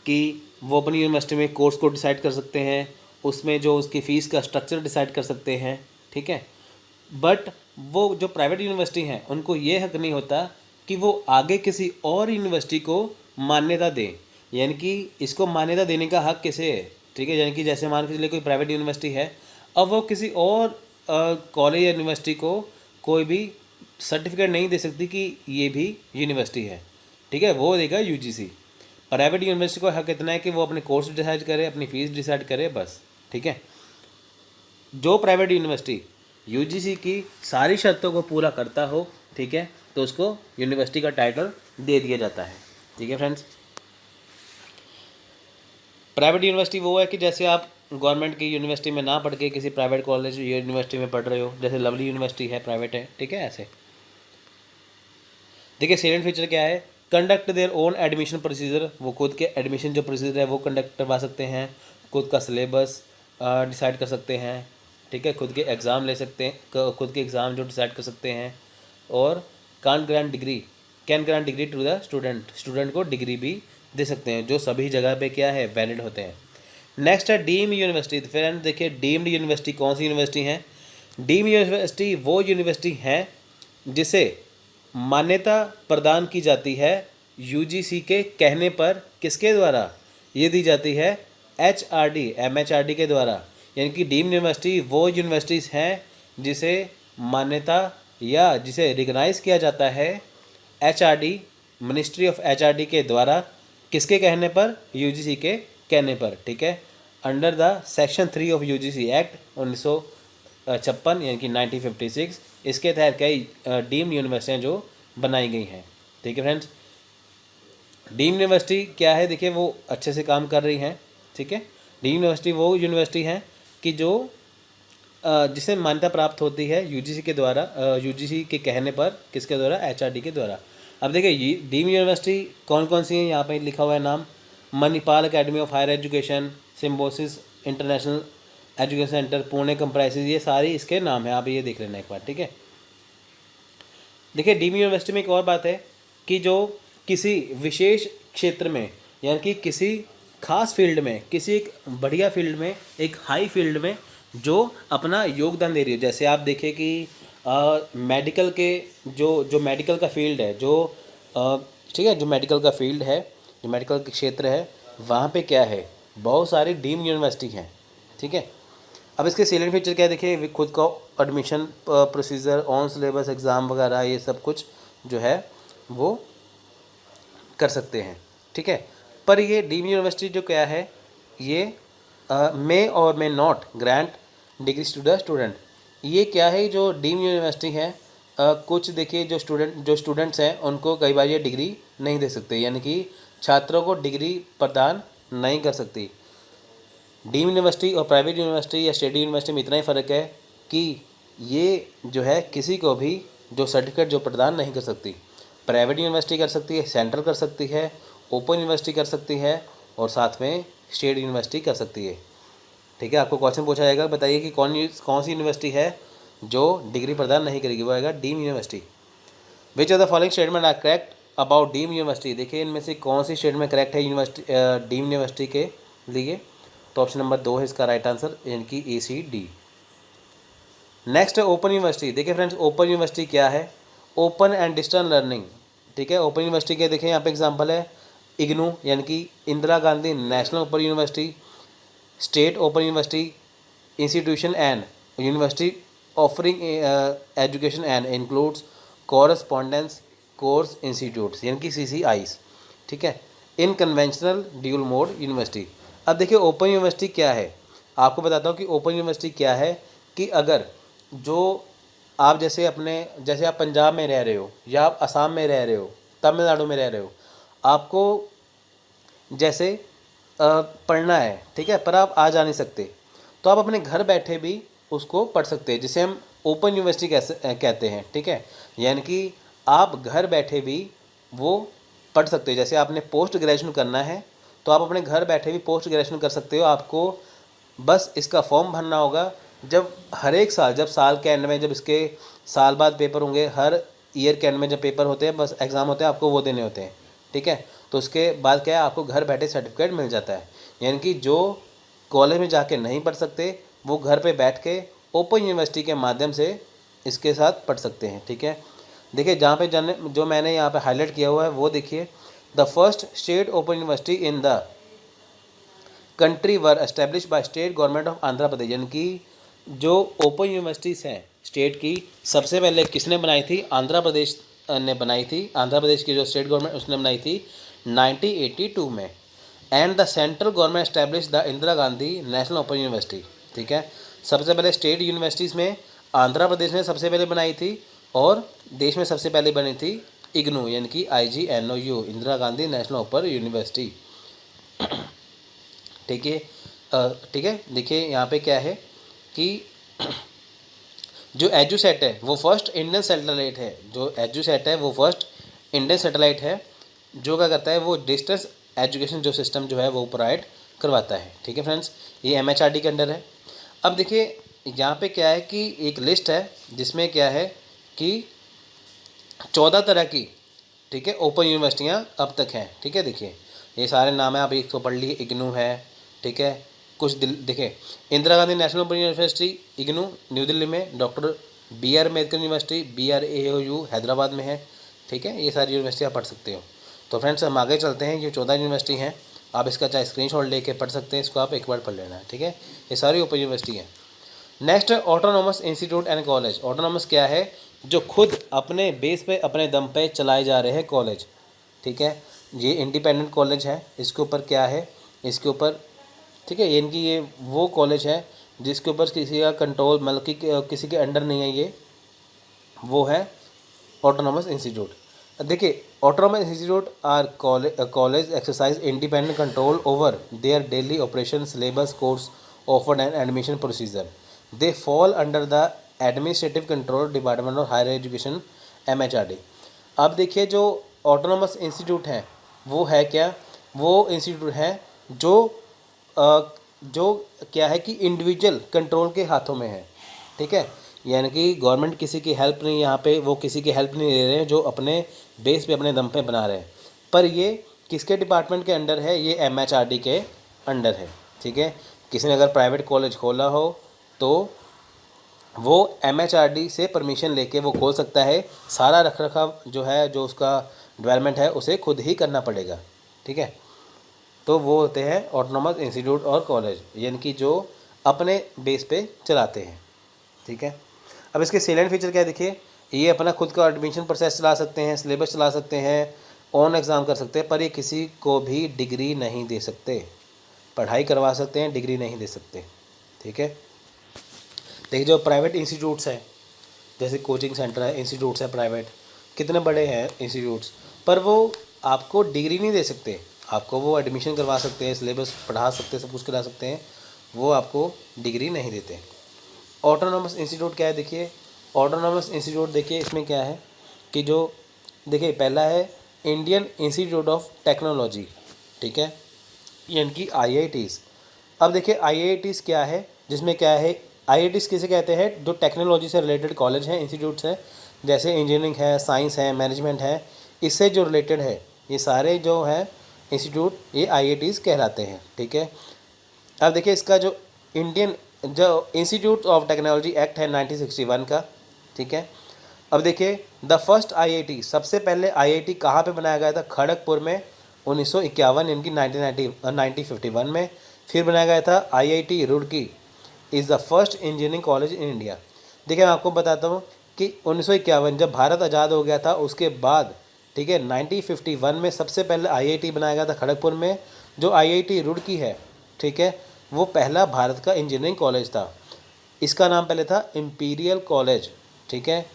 कि वो अपनी यूनिवर्सिटी में कोर्स को डिसाइड कर सकते हैं, उसमें जो उसकी फ़ीस का स्ट्रक्चर डिसाइड कर सकते हैं, ठीक है। बट वो जो प्राइवेट यूनिवर्सिटी हैं उनको ये हक नहीं होता कि वो आगे किसी और यूनिवर्सिटी को मान्यता दें, यानी कि इसको मान्यता देने का हक किसे है, ठीक है। यानी कि जैसे मान के चलिए कोई प्राइवेट यूनिवर्सिटी है, अब वो किसी और कॉलेज या यूनिवर्सिटी को कोई भी सर्टिफिकेट नहीं दे सकती कि ये भी यूनिवर्सिटी है, ठीक है, वो देगा यूजीसी। प्राइवेट यूनिवर्सिटी को हक इतना है कि वो अपने कोर्स डिसाइड करे, अपनी फ़ीस डिसाइड करे, बस, ठीक है। जो प्राइवेट यूनिवर्सिटी यूजीसी की सारी शर्तों को पूरा करता हो, ठीक है, तो उसको यूनिवर्सिटी का टाइटल दे दिया जाता है, ठीक है फ्रेंड्स। प्राइवेट यूनिवर्सिटी वो है कि जैसे आप गवर्नमेंट की यूनिवर्सिटी में ना पढ़ के किसी प्राइवेट कॉलेज यूनिवर्सिटी में पढ़ रहे हो, जैसे लवली यूनिवर्सिटी है, प्राइवेट है, ठीक है, ऐसे। देखिए सेकेंड फीचर क्या है? Conduct their own admission procedure. वो खुद के एडमिशन जो प्रोसीजर है वो कंडक्ट करवा सकते हैं, खुद का सिलेबस डिसाइड कर सकते हैं, ठीक है, खुद के एग्ज़ाम ले सकते हैं, खुद के एग्ज़ाम जो डिसाइड कर सकते हैं, और can grant degree to the student को डिग्री भी दे सकते हैं, जो सभी जगह पे क्या है? वैलिड होते हैं। नेक्स्ट है डीम्ड यूनिवर्सिटी। फ्रेंड देखिए डीम्ड यूनिवर्सिटी कौन सी यूनिवर्सिटी है? डीम्ड यूनिवर्सिटी वो यूनिवर्सिटी है जिसे मान्यता प्रदान की जाती है यूजीसी के कहने पर। किसके द्वारा ये दी जाती है? एचआरडी, एमएचआरडी के द्वारा। यानी कि डीम्ड यूनिवर्सिटी वो यूनिवर्सिटीज़ हैं जिसे मान्यता या जिसे रिकग्नाइज़ किया जाता है एचआरडी, मिनिस्ट्री ऑफ एचआरडी के द्वारा। किसके कहने पर? यूजीसी के कहने पर, ठीक है, under the section 3 of UGC act 1956 यानी कि 1956। इसके तहत कई डीम्ड यूनिवर्सिटियाँ जो बनाई गई हैं, ठीक है फ्रेंड्स। डीम्ड यूनिवर्सिटी क्या है? देखिए वो अच्छे से काम कर रही हैं, ठीक है। डीम्ड यूनिवर्सिटी वो यूनिवर्सिटी है कि जो जिसे मान्यता प्राप्त होती है यूजीसी के द्वारा, यूजीसी के कहने पर। किसके द्वारा? एचआरडी के द्वारा। अब देखिए ये डीम्ड यूनिवर्सिटी कौन कौन सी है, यहाँ पे लिखा हुआ है नाम। Manipal academy of higher education, Symbiosis international education centre, Pune comprises, ये सारी इसके नाम है, आप ये देख लेना एक बार, ठीक है। देखिए डीम्ड यूनिवर्सिटी में एक और बात है कि जो किसी विशेष क्षेत्र में, यानी कि किसी खास फील्ड में, किसी एक बढ़िया फील्ड में, एक हाई फील्ड में जो अपना योगदान दे रही है। जैसे आप देखें कि मेडिकल के जो मेडिकल का फील्ड है, जो ठीक है, जो मेडिकल का फील्ड है, जो मेडिकल के क्षेत्र है, वहाँ पे क्या है? बहुत सारी डीम्ड यूनिवर्सिटी हैं, ठीक है। अब इसके सैलेंट फीचर क्या है? देखिए खुद का admission procedure, on syllabus exam वगैरह, ये सब कुछ जो है वो कर सकते हैं, ठीक है। पर ये डीम्ड यूनिवर्सिटी जो क्या है, ये मे और may not grant degrees to the student. ये क्या है? जो डीम्ड यूनिवर्सिटी है कुछ देखिए जो स्टूडेंट्स हैं उनको कई बार ये डिग्री नहीं दे सकते, यानी कि छात्रों को डिग्री प्रदान नहीं कर सकती। डीम यूनिवर्सिटी और प्राइवेट यूनिवर्सिटी या स्टेट यूनिवर्सिटी में इतना ही फ़र्क है कि ये जो है किसी को भी जो सर्टिफिकेट जो प्रदान नहीं कर सकती। प्राइवेट यूनिवर्सिटी कर सकती है, सेंट्रल कर सकती है, ओपन यूनिवर्सिटी कर सकती है और साथ में स्टेट यूनिवर्सिटी कर सकती है। ठीक है, आपको क्वेश्चन पूछा जाएगा, बताइए कि कौन सी यूनिवर्सिटी है जो डिग्री प्रदान नहीं करेगी, वो आएगा deem university. Which of the following statement are correct about deem university. देखिए इनमें से कौन सी स्टेटमेंट करेक्ट है यूनिवर्सिटी डीम यूनिवर्सिटी के लिए, तो ऑप्शन नंबर 2 है इसका राइट आंसर, यानी कि ACD। नेक्स्ट है ओपन यूनिवर्सिटी। देखिए फ्रेंड्स, ओपन यूनिवर्सिटी क्या है? Open and distance learning. ठीक है, ओपन यूनिवर्सिटी के देखिए यहाँ पे एग्जांपल है इग्नू, यानी कि Indira Gandhi national open university, state open university, institution and university offering education and includes correspondence course institutes, यानी कि CCIs। ठीक है, इन कन्वेंशनल ड्यूल मोड यूनिवर्सिटी। अब देखिए ओपन यूनिवर्सिटी क्या है, आपको बताता हूँ कि ओपन यूनिवर्सिटी क्या है। कि अगर जो आप जैसे आप पंजाब में रह रहे हो या आप असम में रह रहे हो, तमिलनाडु में रह रहे हो, आपको जैसे पढ़ना है, ठीक है, पर आप आ जा नहीं सकते, तो आप अपने घर बैठे भी उसको पढ़ सकते हैं, जिसे हम ओपन यूनिवर्सिटी कहते हैं। ठीक है, यानी कि आप घर बैठे भी वो पढ़ सकते हो। जैसे आपने पोस्ट ग्रेजुएशन करना है तो आप अपने घर बैठे भी पोस्ट ग्रेजुएशन कर सकते हो। आपको बस इसका फॉर्म भरना होगा। जब हर एक साल, जब साल के एंड में, जब इसके साल बाद पेपर होंगे, हर ईयर के एंड में जब पेपर होते हैं, बस एग्ज़ाम होते हैं, आपको वो देने होते हैं। ठीक है, तो उसके बाद क्या है, आपको घर बैठे सर्टिफिकेट मिल जाता है। यानी कि जो कॉलेज में जाके नहीं पढ़ सकते वो घर पे बैठ के ओपन यूनिवर्सिटी के माध्यम से इसके साथ पढ़ सकते हैं। ठीक है, देखिए जहाँ पे जो मैंने यहाँ पे हाईलाइट किया हुआ है वो देखिए, the first state open university in the country were establish by state government of Andhra Pradesh. यानी कि जो ओपन यूनिवर्सिटीज़ हैं स्टेट की, सबसे पहले किसने बनाई थी? आंध्र प्रदेश ने बनाई थी। आंध्र प्रदेश की जो स्टेट गवर्नमेंट उसने बनाई थी 1982 में। And the central government establish the Indira Gandhi national open university. ठीक है, सबसे पहले स्टेट यूनिवर्सिटीज़ में आंध्र प्रदेश ने सबसे पहले बनाई थी और देश में सबसे पहले बनी थी इग्नू, यानी कि IGNOU, Indira Gandhi national open university. ठीक है, ठीक है, देखिए यहाँ पे क्या है कि जो एजुसेट है वो फर्स्ट इंडियन सैटेलाइट है। जो एजुसेट है वो फर्स्ट इंडियन सैटेलाइट है, जो क्या करता है, वो डिस्टेंस एजुकेशन जो सिस्टम जो है वो प्रोवाइड करवाता है। ठीक है फ्रेंड्स, ये MHRD के अंडर है। अब देखिए यहाँ पे क्या है कि एक लिस्ट है जिसमें क्या है कि 14 तरह की, ठीक है, ओपन यूनिवर्सिटियाँ अब तक हैं। ठीक है, देखिए ये सारे नाम हैं, आप एक तो पढ़ लीजिए, इग्नू है। ठीक है, कुछ देखिए, Indira Gandhi national open university IGNOU new Delhi में, doctor BR Ambedkar university BRAOU Hyderabad में है। ठीक है, ये सारी यूनिवर्सिटी आप पढ़ सकते हो। तो फ्रेंड्स हम आगे चलते हैं। ये 14 यूनिवर्सिटी हैं, आप इसका चाहे स्क्रीनशॉट लेके पढ़ सकते हैं, इसको आप एक बार पढ़ लेना है। ठीक है, ये सारी ओपन यूनिवर्सिटी हैं। नेक्स्ट है autonomous institute and college. Autonomous क्या है? जो खुद अपने बेस पे, अपने दम पे चलाए जा रहे हैं कॉलेज। ठीक है, ये इंडिपेंडेंट कॉलेज है। इसके ऊपर क्या है, इसके ऊपर, ठीक है, इनकी ये वो कॉलेज है जिसके ऊपर किसी का कंट्रोल, मतलब कि किसी के अंडर नहीं है, ये वो है ऑटोनॉमस इंस्टीट्यूट। देखिए, autonomous institute are college exercise independent control over their daily operation, syllabus, course offered and admission procedure. They fall under the administrative control department of higher education MHRD। अब देखिए, जो autonomous institute है वो है क्या? वो institute है जो क्या है कि इंडिविजुअल कंट्रोल के हाथों में है। ठीक है, यानी कि गवर्नमेंट किसी की हेल्प नहीं, यहाँ पे वो किसी की हेल्प नहीं ले रहे हैं, जो अपने बेस पे, अपने दम पे बना रहे हैं। पर ये किसके डिपार्टमेंट के अंडर है? ये MHRD के अंडर है। ठीक है, किसी ने अगर प्राइवेट कॉलेज खोला हो तो वो MHRD से परमिशन लेके वो खोल सकता है। सारा रखरखाव जो है, जो उसका डेवलपमेंट है, उसे खुद ही करना पड़ेगा। ठीक है, तो वो होते हैं ऑटोनॉमस इंस्टीट्यूट और कॉलेज, यानी कि जो अपने बेस पे चलाते हैं। ठीक है, अब इसके सेलेंट फीचर क्या है? देखिए, ये अपना खुद का एडमिशन प्रोसेस चला सकते हैं, सिलेबस चला सकते हैं, ऑन एग्ज़ाम कर सकते हैं, पर ये किसी को भी डिग्री नहीं दे सकते। पढ़ाई करवा सकते हैं, डिग्री नहीं दे सकते। ठीक है, देखिए जो प्राइवेट इंस्टीट्यूट्स हैं, जैसे कोचिंग सेंटर है, इंस्टीट्यूट्स है प्राइवेट, कितने बड़े हैं इंस्टीट्यूट्स, पर वो आपको डिग्री नहीं दे सकते। आपको वो एडमिशन करवा सकते हैं, सिलेबस पढ़ा सकते हैं, सब कुछ करा सकते हैं, वो आपको डिग्री नहीं देते। ऑटोनॉमस इंस्टीट्यूट क्या है देखिए, ऑटोनॉमस इंस्टीट्यूट देखिए इसमें क्या है कि जो देखिए पहला है इंडियन इंस्टीट्यूट ऑफ टेक्नोलॉजी, ठीक है, यानी कि IITs। अब देखिए IITs क्या है, जिसमें क्या है, IITs किसे कहते हैं, जो टेक्नोलॉजी से रिलेटेड कॉलेज हैं, इंस्टीट्यूट्स हैं, जैसे इंजीनियरिंग है, साइंस है, मैनेजमेंट है, इससे जो रिलेटेड है ये सारे जो है इंस्टीट्यूट ये IITs कहलाते हैं, ठीक है। अब देखिए इसका जो इंडियन जो इंस्टीट्यूट ऑफ टेक्नोलॉजी एक्ट है 1961 का, ठीक है। अब देखिए द फर्स्ट IIT, सबसे पहले IIT कहाँ पे बनाया गया था, खड़गपुर में 1951 यानी कि 1951 में। फिर बनाया गया था IIT Roorkee is the first engineering college in India. देखिए मैं आपको बताता हूँ कि 1951 जब भारत आज़ाद हो गया था उसके बाद, ठीक है, 1951 में सबसे पहले IIT बनाया गया था खड़गपुर में। जो IIT रुड़की है, ठीक है, वो पहला भारत का इंजीनियरिंग कॉलेज था। इसका नाम पहले था इम्पीरियल कॉलेज, ठीक है।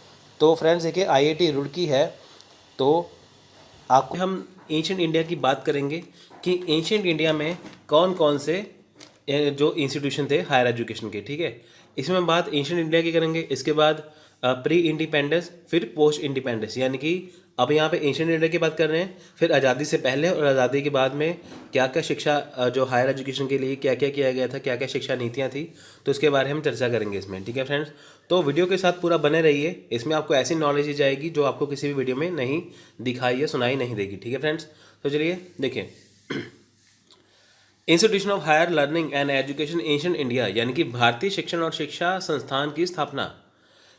तो फ्रेंड्स देखिए IIT रुड़की है। तो आपको हम एंशिएंट इंडिया की बात करेंगे कि एंशिएंट इंडिया में कौन कौन से जो इंस्टीट्यूशन थे हायर एजुकेशन के, ठीक है। इसमें हम बात एंशिएंट इंडिया की करेंगे, इसके बाद प्री इंडिपेंडेंस, फिर पोस्ट इंडिपेंडेंस, यानी कि अब यहाँ पे एंशिएंट इंडिया की बात कर रहे हैं, फिर आज़ादी से पहले और आज़ादी के बाद में क्या क्या शिक्षा जो हायर एजुकेशन के लिए क्या क्या किया गया था, क्या क्या शिक्षा नीतियाँ थी, तो इसके बारे में हम चर्चा करेंगे इसमें, ठीक है फ्रेंड्स। तो वीडियो के साथ पूरा बने रहिए, इसमें आपको ऐसी नॉलेज दी जाएगी जो आपको किसी भी वीडियो में नहीं दिखाई या सुनाई नहीं देगी, ठीक है फ्रेंड्स। तो चलिए देखिए, institution of higher learning and education ancient India, यानी कि भारतीय शिक्षण और शिक्षा संस्थान की स्थापना।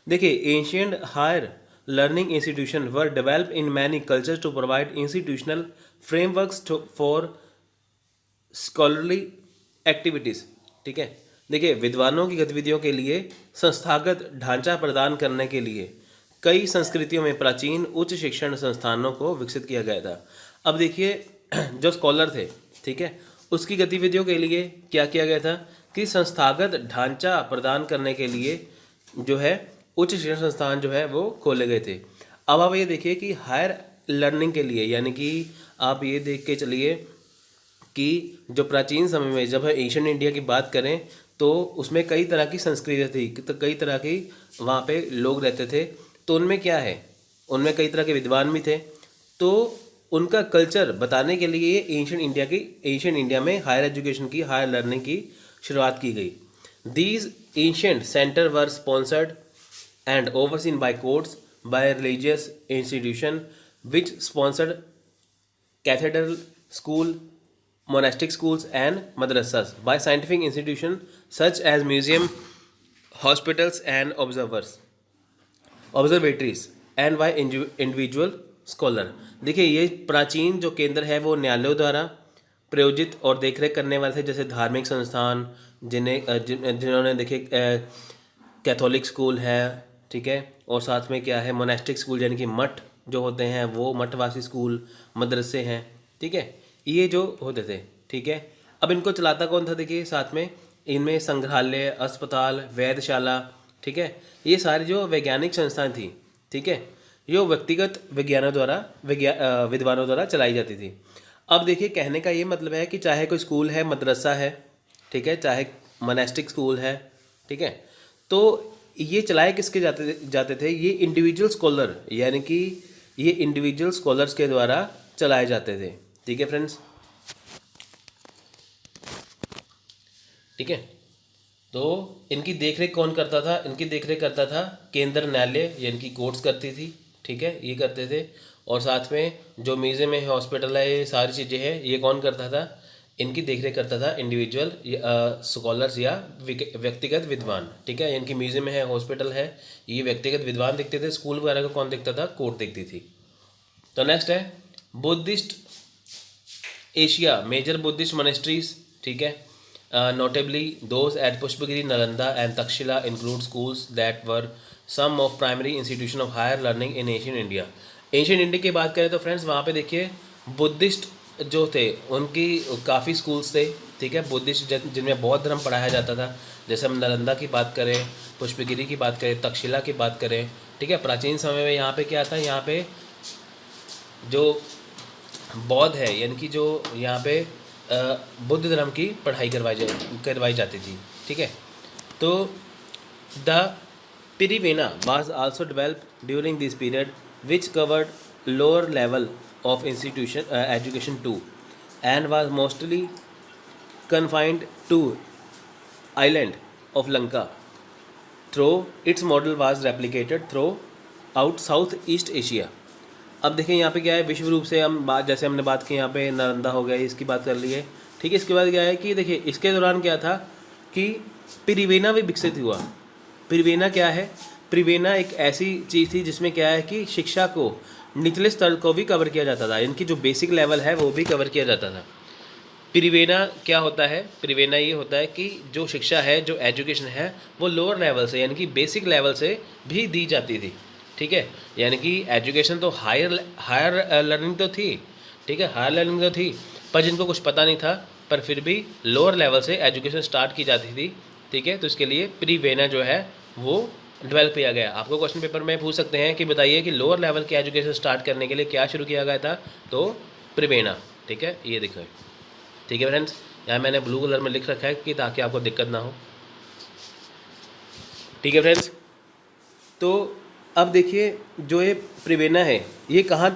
देखिए ancient higher learning institution were develop in many cultures to provide institutional frameworks for scholarly activities, ठीक है। देखिए विद्वानों की गतिविधियों के लिए संस्थागत ढांचा प्रदान करने के लिए कई संस्कृतियों में प्राचीन उच्च शिक्षण संस्थानों को विकसित किया गया था। अब देखिए जो स्कॉलर थे, ठीक है, उसकी गतिविधियों के लिए क्या किया गया था कि संस्थागत ढांचा प्रदान करने के लिए जो है उच्च शिक्षण संस्थान जो है वो खोले गए थे। अब आप ये देखिए कि हायर लर्निंग के लिए, यानी कि आप ये देख के चलिए कि जो प्राचीन समय में जब हम एशियन इंडिया की बात करें तो उसमें कई तरह की संस्कृतियाँ थी, तो कई तरह की वहाँ पे लोग रहते थे। तो उनमें क्या है, उनमें कई तरह के विद्वान भी थे, तो उनका कल्चर बताने के लिए एशियन इंडिया में हायर एजुकेशन की, हायर लर्निंग की शुरुआत की गई। These ancient centre were sponsored and overseen by courts, by religious institution which sponsored cathedral school, monastic schools and madrasas, by scientific institution such as museum, hospitals and observatories and by individual scholar। देखिए ये प्राचीन जो केंद्र है वो न्यायालयों द्वारा प्रायोजित और देखरेख करने वाले थे, जैसे धार्मिक संस्थान जिन्होंने देखिए कैथोलिक स्कूल है, ठीक है, और साथ में क्या है मोनेस्टिक स्कूल यानी कि मठ जो होते हैं वो मठवासी स्कूल, मदरसे हैं, ठीक है, ये जो होते थे, ठीक है। अब इनको चलाता कौन था, देखिए साथ में इनमें संग्रहालय, अस्पताल, वेधशाला, ठीक है, ये सारी जो वैज्ञानिक संस्थान थी, ठीक है, जो व्यक्तिगत विद्वानों द्वारा चलाई जाती थी। अब देखिए कहने का ये मतलब है कि चाहे कोई स्कूल है, मदरसा है, ठीक है, चाहे मोनेस्टिक स्कूल है, ठीक है, तो ये चलाए किसके जाते थे, ये इंडिविजुअल स्कॉलर, यानी कि ये इंडिविजुअल स्कॉलर्स के द्वारा चलाए जाते थे, ठीक है फ्रेंड्स, ठीक है। तो इनकी देखरेख कौन करता था, इनकी देखरेख करता था केंद्र न्यायालय यानी कि कोर्ट्स करती थी, ठीक है, ये करते थे। और साथ में जो म्यूजियम है, हॉस्पिटल है, ये सारी चीज़ें हैं, ये कौन करता था, इनकी देखरेख करता था इंडिविजुअल स्कॉलर्स या व्यक्तिगत विद्वान, ठीक है। इनकी म्यूजियम है, हॉस्पिटल है, ये व्यक्तिगत विद्वान देखते थे। स्कूल वगैरह को कौन देखता था, कोर्ट देखती थी। तो नेक्स्ट है Buddhist Asia, major Buddhist monasteries, ठीक है, notably those at Pushpagiri, Nalanda and Takshashila include schools that were some of primary institution of higher learning in Asian India. Asian India की बात करें तो फ्रेंड्स वहाँ पे देखिए बुद्धिस्ट जो थे उनकी काफ़ी स्कूल्स थे, ठीक है, बुद्धिस्ट जिनमें बौद्ध धर्म पढ़ाया जाता था, जैसे हम नालंदा की बात करें, पुष्पगिरी की बात करें, तक्षशिला की बात करें, ठीक है। प्राचीन समय में यहाँ पे क्या था, यहाँ पे जो बौद्ध है यानी कि जो यहाँ पे बुद्ध धर्म की पढ़ाई करवाई जाती थी, ठीक है। तो the pirivena was also developed during this period which covered lower level of institution education to and was mostly confined to island of Lanka. Though its model was replicated throughout Southeast Asia. अब देखिए यहाँ पे क्या है, विश्व रूप से हम बात, जैसे हमने बात की यहाँ पे नालंदा हो गया, इसकी बात कर ली है, ठीक है। इसके बाद क्या है कि देखिए इसके दौरान क्या था कि पिरिवेना भी विकसित हुआ। पिरिवेना क्या है, पिरिवेना एक ऐसी चीज़ थी जिसमें क्या है कि शिक्षा को निचले स्तर को भी कवर किया जाता था, यानी कि जो बेसिक लेवल है वो भी कवर किया जाता था। पिरिवेना क्या होता है, पिरिवेना ये होता है कि जो शिक्षा है, जो एजुकेशन है, वो लोअर लेवल से यानी कि बेसिक लेवल से भी दी जाती थी, ठीक है। यानी कि एजुकेशन तो हायर लर्निंग तो थी, ठीक है, हायर लर्निंग तो थी, पर जिनको कुछ पता नहीं था, पर फिर भी लोअर लेवल से एजुकेशन स्टार्ट की जाती थी, ठीक है। तो इसके लिए पिरिवेना जो है वो डेवलप किया गया। आपको क्वेश्चन पेपर में पूछ सकते हैं कि बताइए कि लोअर लेवल की एजुकेशन स्टार्ट करने के लिए क्या शुरू किया गया था, तो पिरिवेना, ठीक है, ये देखो, ठीक है फ्रेंड्स। यहाँ मैंने ब्लू कलर में लिख रखा है कि ताकि आपको दिक्कत ना हो, ठीक है फ्रेंड्स। तो अब देखिए जो ये पिरिवेना है ये कहाँ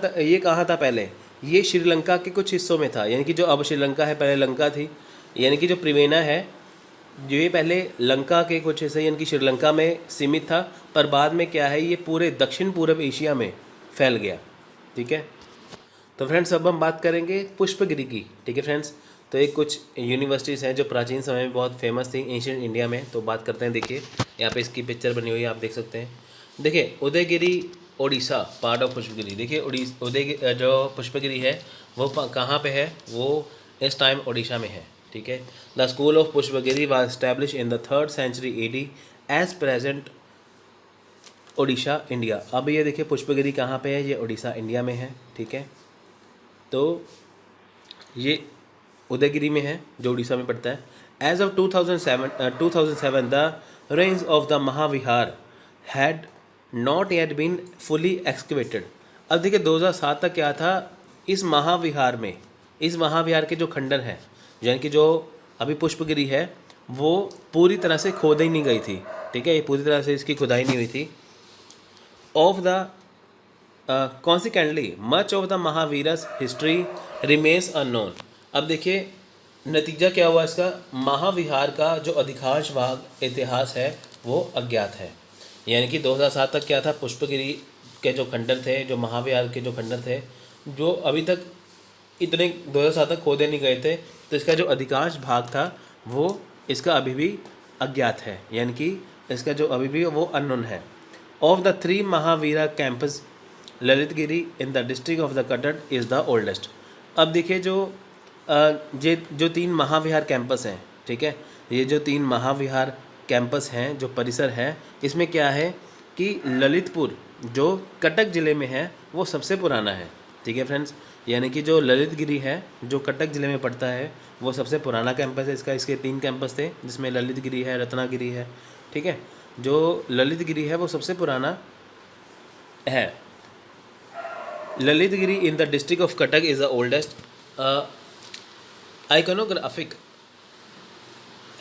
था पहले, ये श्रीलंका के कुछ हिस्सों में था, यानी कि जो अब श्रीलंका है पहले लंका थी, यानी कि जो पिरिवेना है जो ये पहले लंका के कुछ हिस्से यानी कि श्रीलंका में सीमित था, पर बाद में क्या है ये पूरे दक्षिण पूर्व एशिया में फैल गया, ठीक है। तो फ्रेंड्स अब हम बात करेंगे पुष्पगिरी की, ठीक है फ्रेंड्स। तो एक कुछ यूनिवर्सिटीज़ हैं जो प्राचीन समय में बहुत फेमस थी एंशिएंट इंडिया में, तो बात करते हैं। देखिए यहाँ पे इसकी पिक्चर बनी हुई है, आप देख सकते हैं। देखिए उदयगिरी ओडिशा पार्ट ऑफ पुष्पगिरी। देखिए उदयगिरी जो पुष्पगिरी है वो कहाँ पे है, वो इस टाइम ओडिशा में है, ठीक है। The school of Pushpagiri was establish in the 3rd century AD as present Odisha India. अब ये देखिए पुष्पगिरी कहाँ पे है, ये ओडिशा इंडिया में है, ठीक है। तो ये उदयगिरी में है जो उड़ीसा में पड़ता है। As of 2007 the range of the Mahavihara had not yet been fully excavated. अब देखिए 2007 तक क्या था, इस महाविहार के जो खंडर है, यानी कि जो अभी पुष्पगिरी है, वो पूरी तरह से खोदी नहीं गई थी, ठीक है, ये पूरी तरह से इसकी खुदाई नहीं हुई थी। Of the consequently much of the Mahavira's history remains unknown. अब देखिए नतीजा क्या हुआ इसका, महाविहार का जो अधिकांश भाग इतिहास है वो अज्ञात है। यानी कि 2007 तक क्या था, पुष्पगिरी के जो खंडर थे, जो महाविहार के जो खंडर थे, जो अभी तक इतने 2007 तक खोदे नहीं गए थे, तो इसका जो अधिकांश भाग था वो इसका अभी भी अज्ञात है, यानी कि इसका जो अभी भी वो अननोन है। Of the 3 Mahavira campus Lalitgiri in the district of the Cuttack is the oldest. अब देखिए जो 3 महाविहार कैंपस हैं, ठीक है, ये जो 3 महाविहार कैंपस हैं, जो परिसर है, इसमें क्या है कि ललितपुर जो कटक ज़िले में है वो सबसे पुराना है, ठीक है फ्रेंड्स। यानी कि जो ललितगिरी है जो कटक ज़िले में पड़ता है वो सबसे पुराना कैंपस है इसका। इसके 3 कैंपस थे जिसमें ललितगिरी है, रत्नागिरी है, ठीक है। जो ललितगिरी है वो सबसे पुराना है। Lalitgiri in the district of Cuttack is the oldest. Iconographic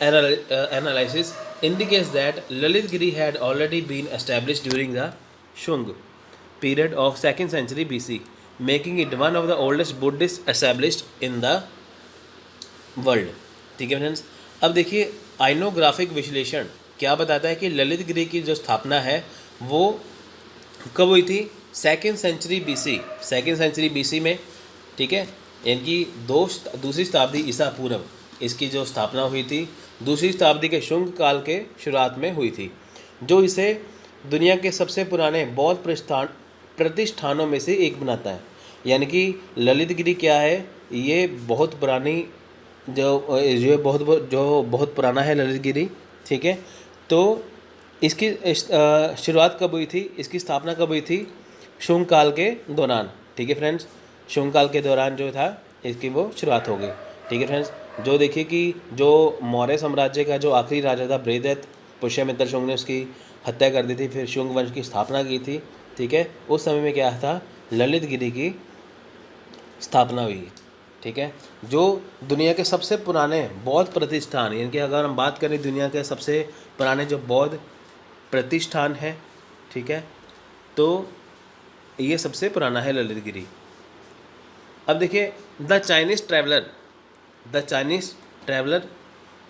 analysis indicates that Lalitgiri had already been established during the Shung period of 2nd century BC, making it one of the oldest Buddhist established in the world, ठीक है friends. अब देखिए आइनोग्राफिक विश्लेषण क्या बताता है कि ललितगिरी की जो स्थापना है वो कब हुई थी, 2nd century BC, 2nd century BC में, ठीक है। यानी दूसरी शताब्दी ईसा पूर्व इसकी जो स्थापना हुई थी, दूसरी शताब्दी के शुंग काल के शुरुआत में हुई थी, जो इसे दुनिया के सबसे पुराने बौद्ध प्रतिष्ठानों में से एक बनाता है। यानी कि ललितगिरी क्या है, ये बहुत पुरानी जो बहुत पुराना है ललितगिरी, ठीक है। तो इसकी शुरुआत कब हुई थी, इसकी स्थापना कब हुई थी, शुंग काल के दौरान, ठीक है फ्रेंड्स। शुंग काल के दौरान जो था इसकी वो शुरुआत हो गई, ठीक है फ्रेंड्स। जो देखिए कि जो मौर्य साम्राज्य का जो आखिरी राजा था बृहद्रथ, पुष्यमित्र शुंग ने उसकी हत्या कर दी थी, फिर शुंग वंश की स्थापना की थी। ठीक है, उस समय में क्या था, ललितगिरी की स्थापना हुई। ठीक है, जो दुनिया के सबसे पुराने बौद्ध प्रतिष्ठान, यानी कि अगर हम बात करें दुनिया के सबसे पुराने जो बौद्ध प्रतिष्ठान है, ठीक है, तो ये सबसे पुराना है ललितगिरी। अब देखिए द चाइनीज़ ट्रैवलर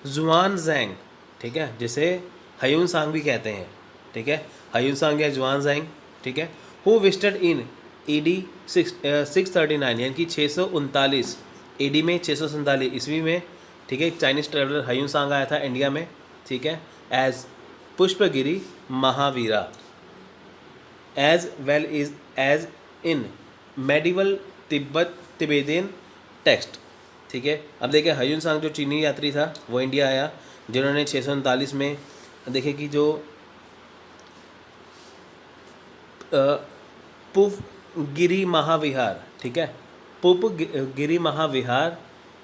जुआन जैंग, ठीक है, जिसे हयून सांग भी कहते हैं। ठीक है, हयून सांग या जुआन जैंग, ठीक है, हु विजिटेड इन AD 639, यानी कि 639 AD में, 647 ईस्वी में। ठीक है, एक चाइनीज़ ट्रैवलर हयून सांग आया था इंडिया में। ठीक है, as Pushpagiri Mahavira, as well is as in medieval Tibetan text. ठीक है, अब देखिए हयून सांग जो चीनी यात्री था वो इंडिया आया, जिन्होंने 639 में देखिए कि जो पुपगिरी महाविहार, ठीक है, पुपगिरी महाविहार,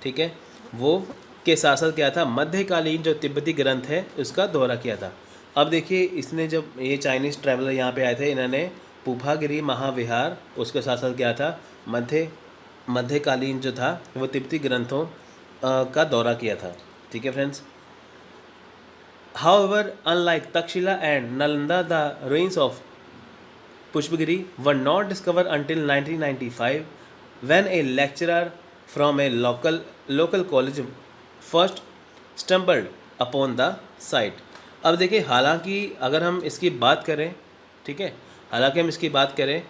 ठीक है, वो के साथ साथ क्या था, मध्यकालीन जो तिब्बती ग्रंथ है उसका दौरा किया था। अब देखिए इसने जब ये चाइनीज़ ट्रैवलर यहाँ पे आए थे, इन्होंने पुपागिरी महाविहार, उसके साथ साथ क्या था, मध्यकालीन जो था वो तिब्बती ग्रंथों का दौरा किया था। ठीक है friends, However, unlike Takshila and Nalanda, the ruins of Pushpagiri were not discovered until 1995, when a lecturer from a local college first stumbled upon the site. अब देखिए, हालांकि अगर हम इसकी बात करें, ठीक है, हालांकि हम इसकी बात करें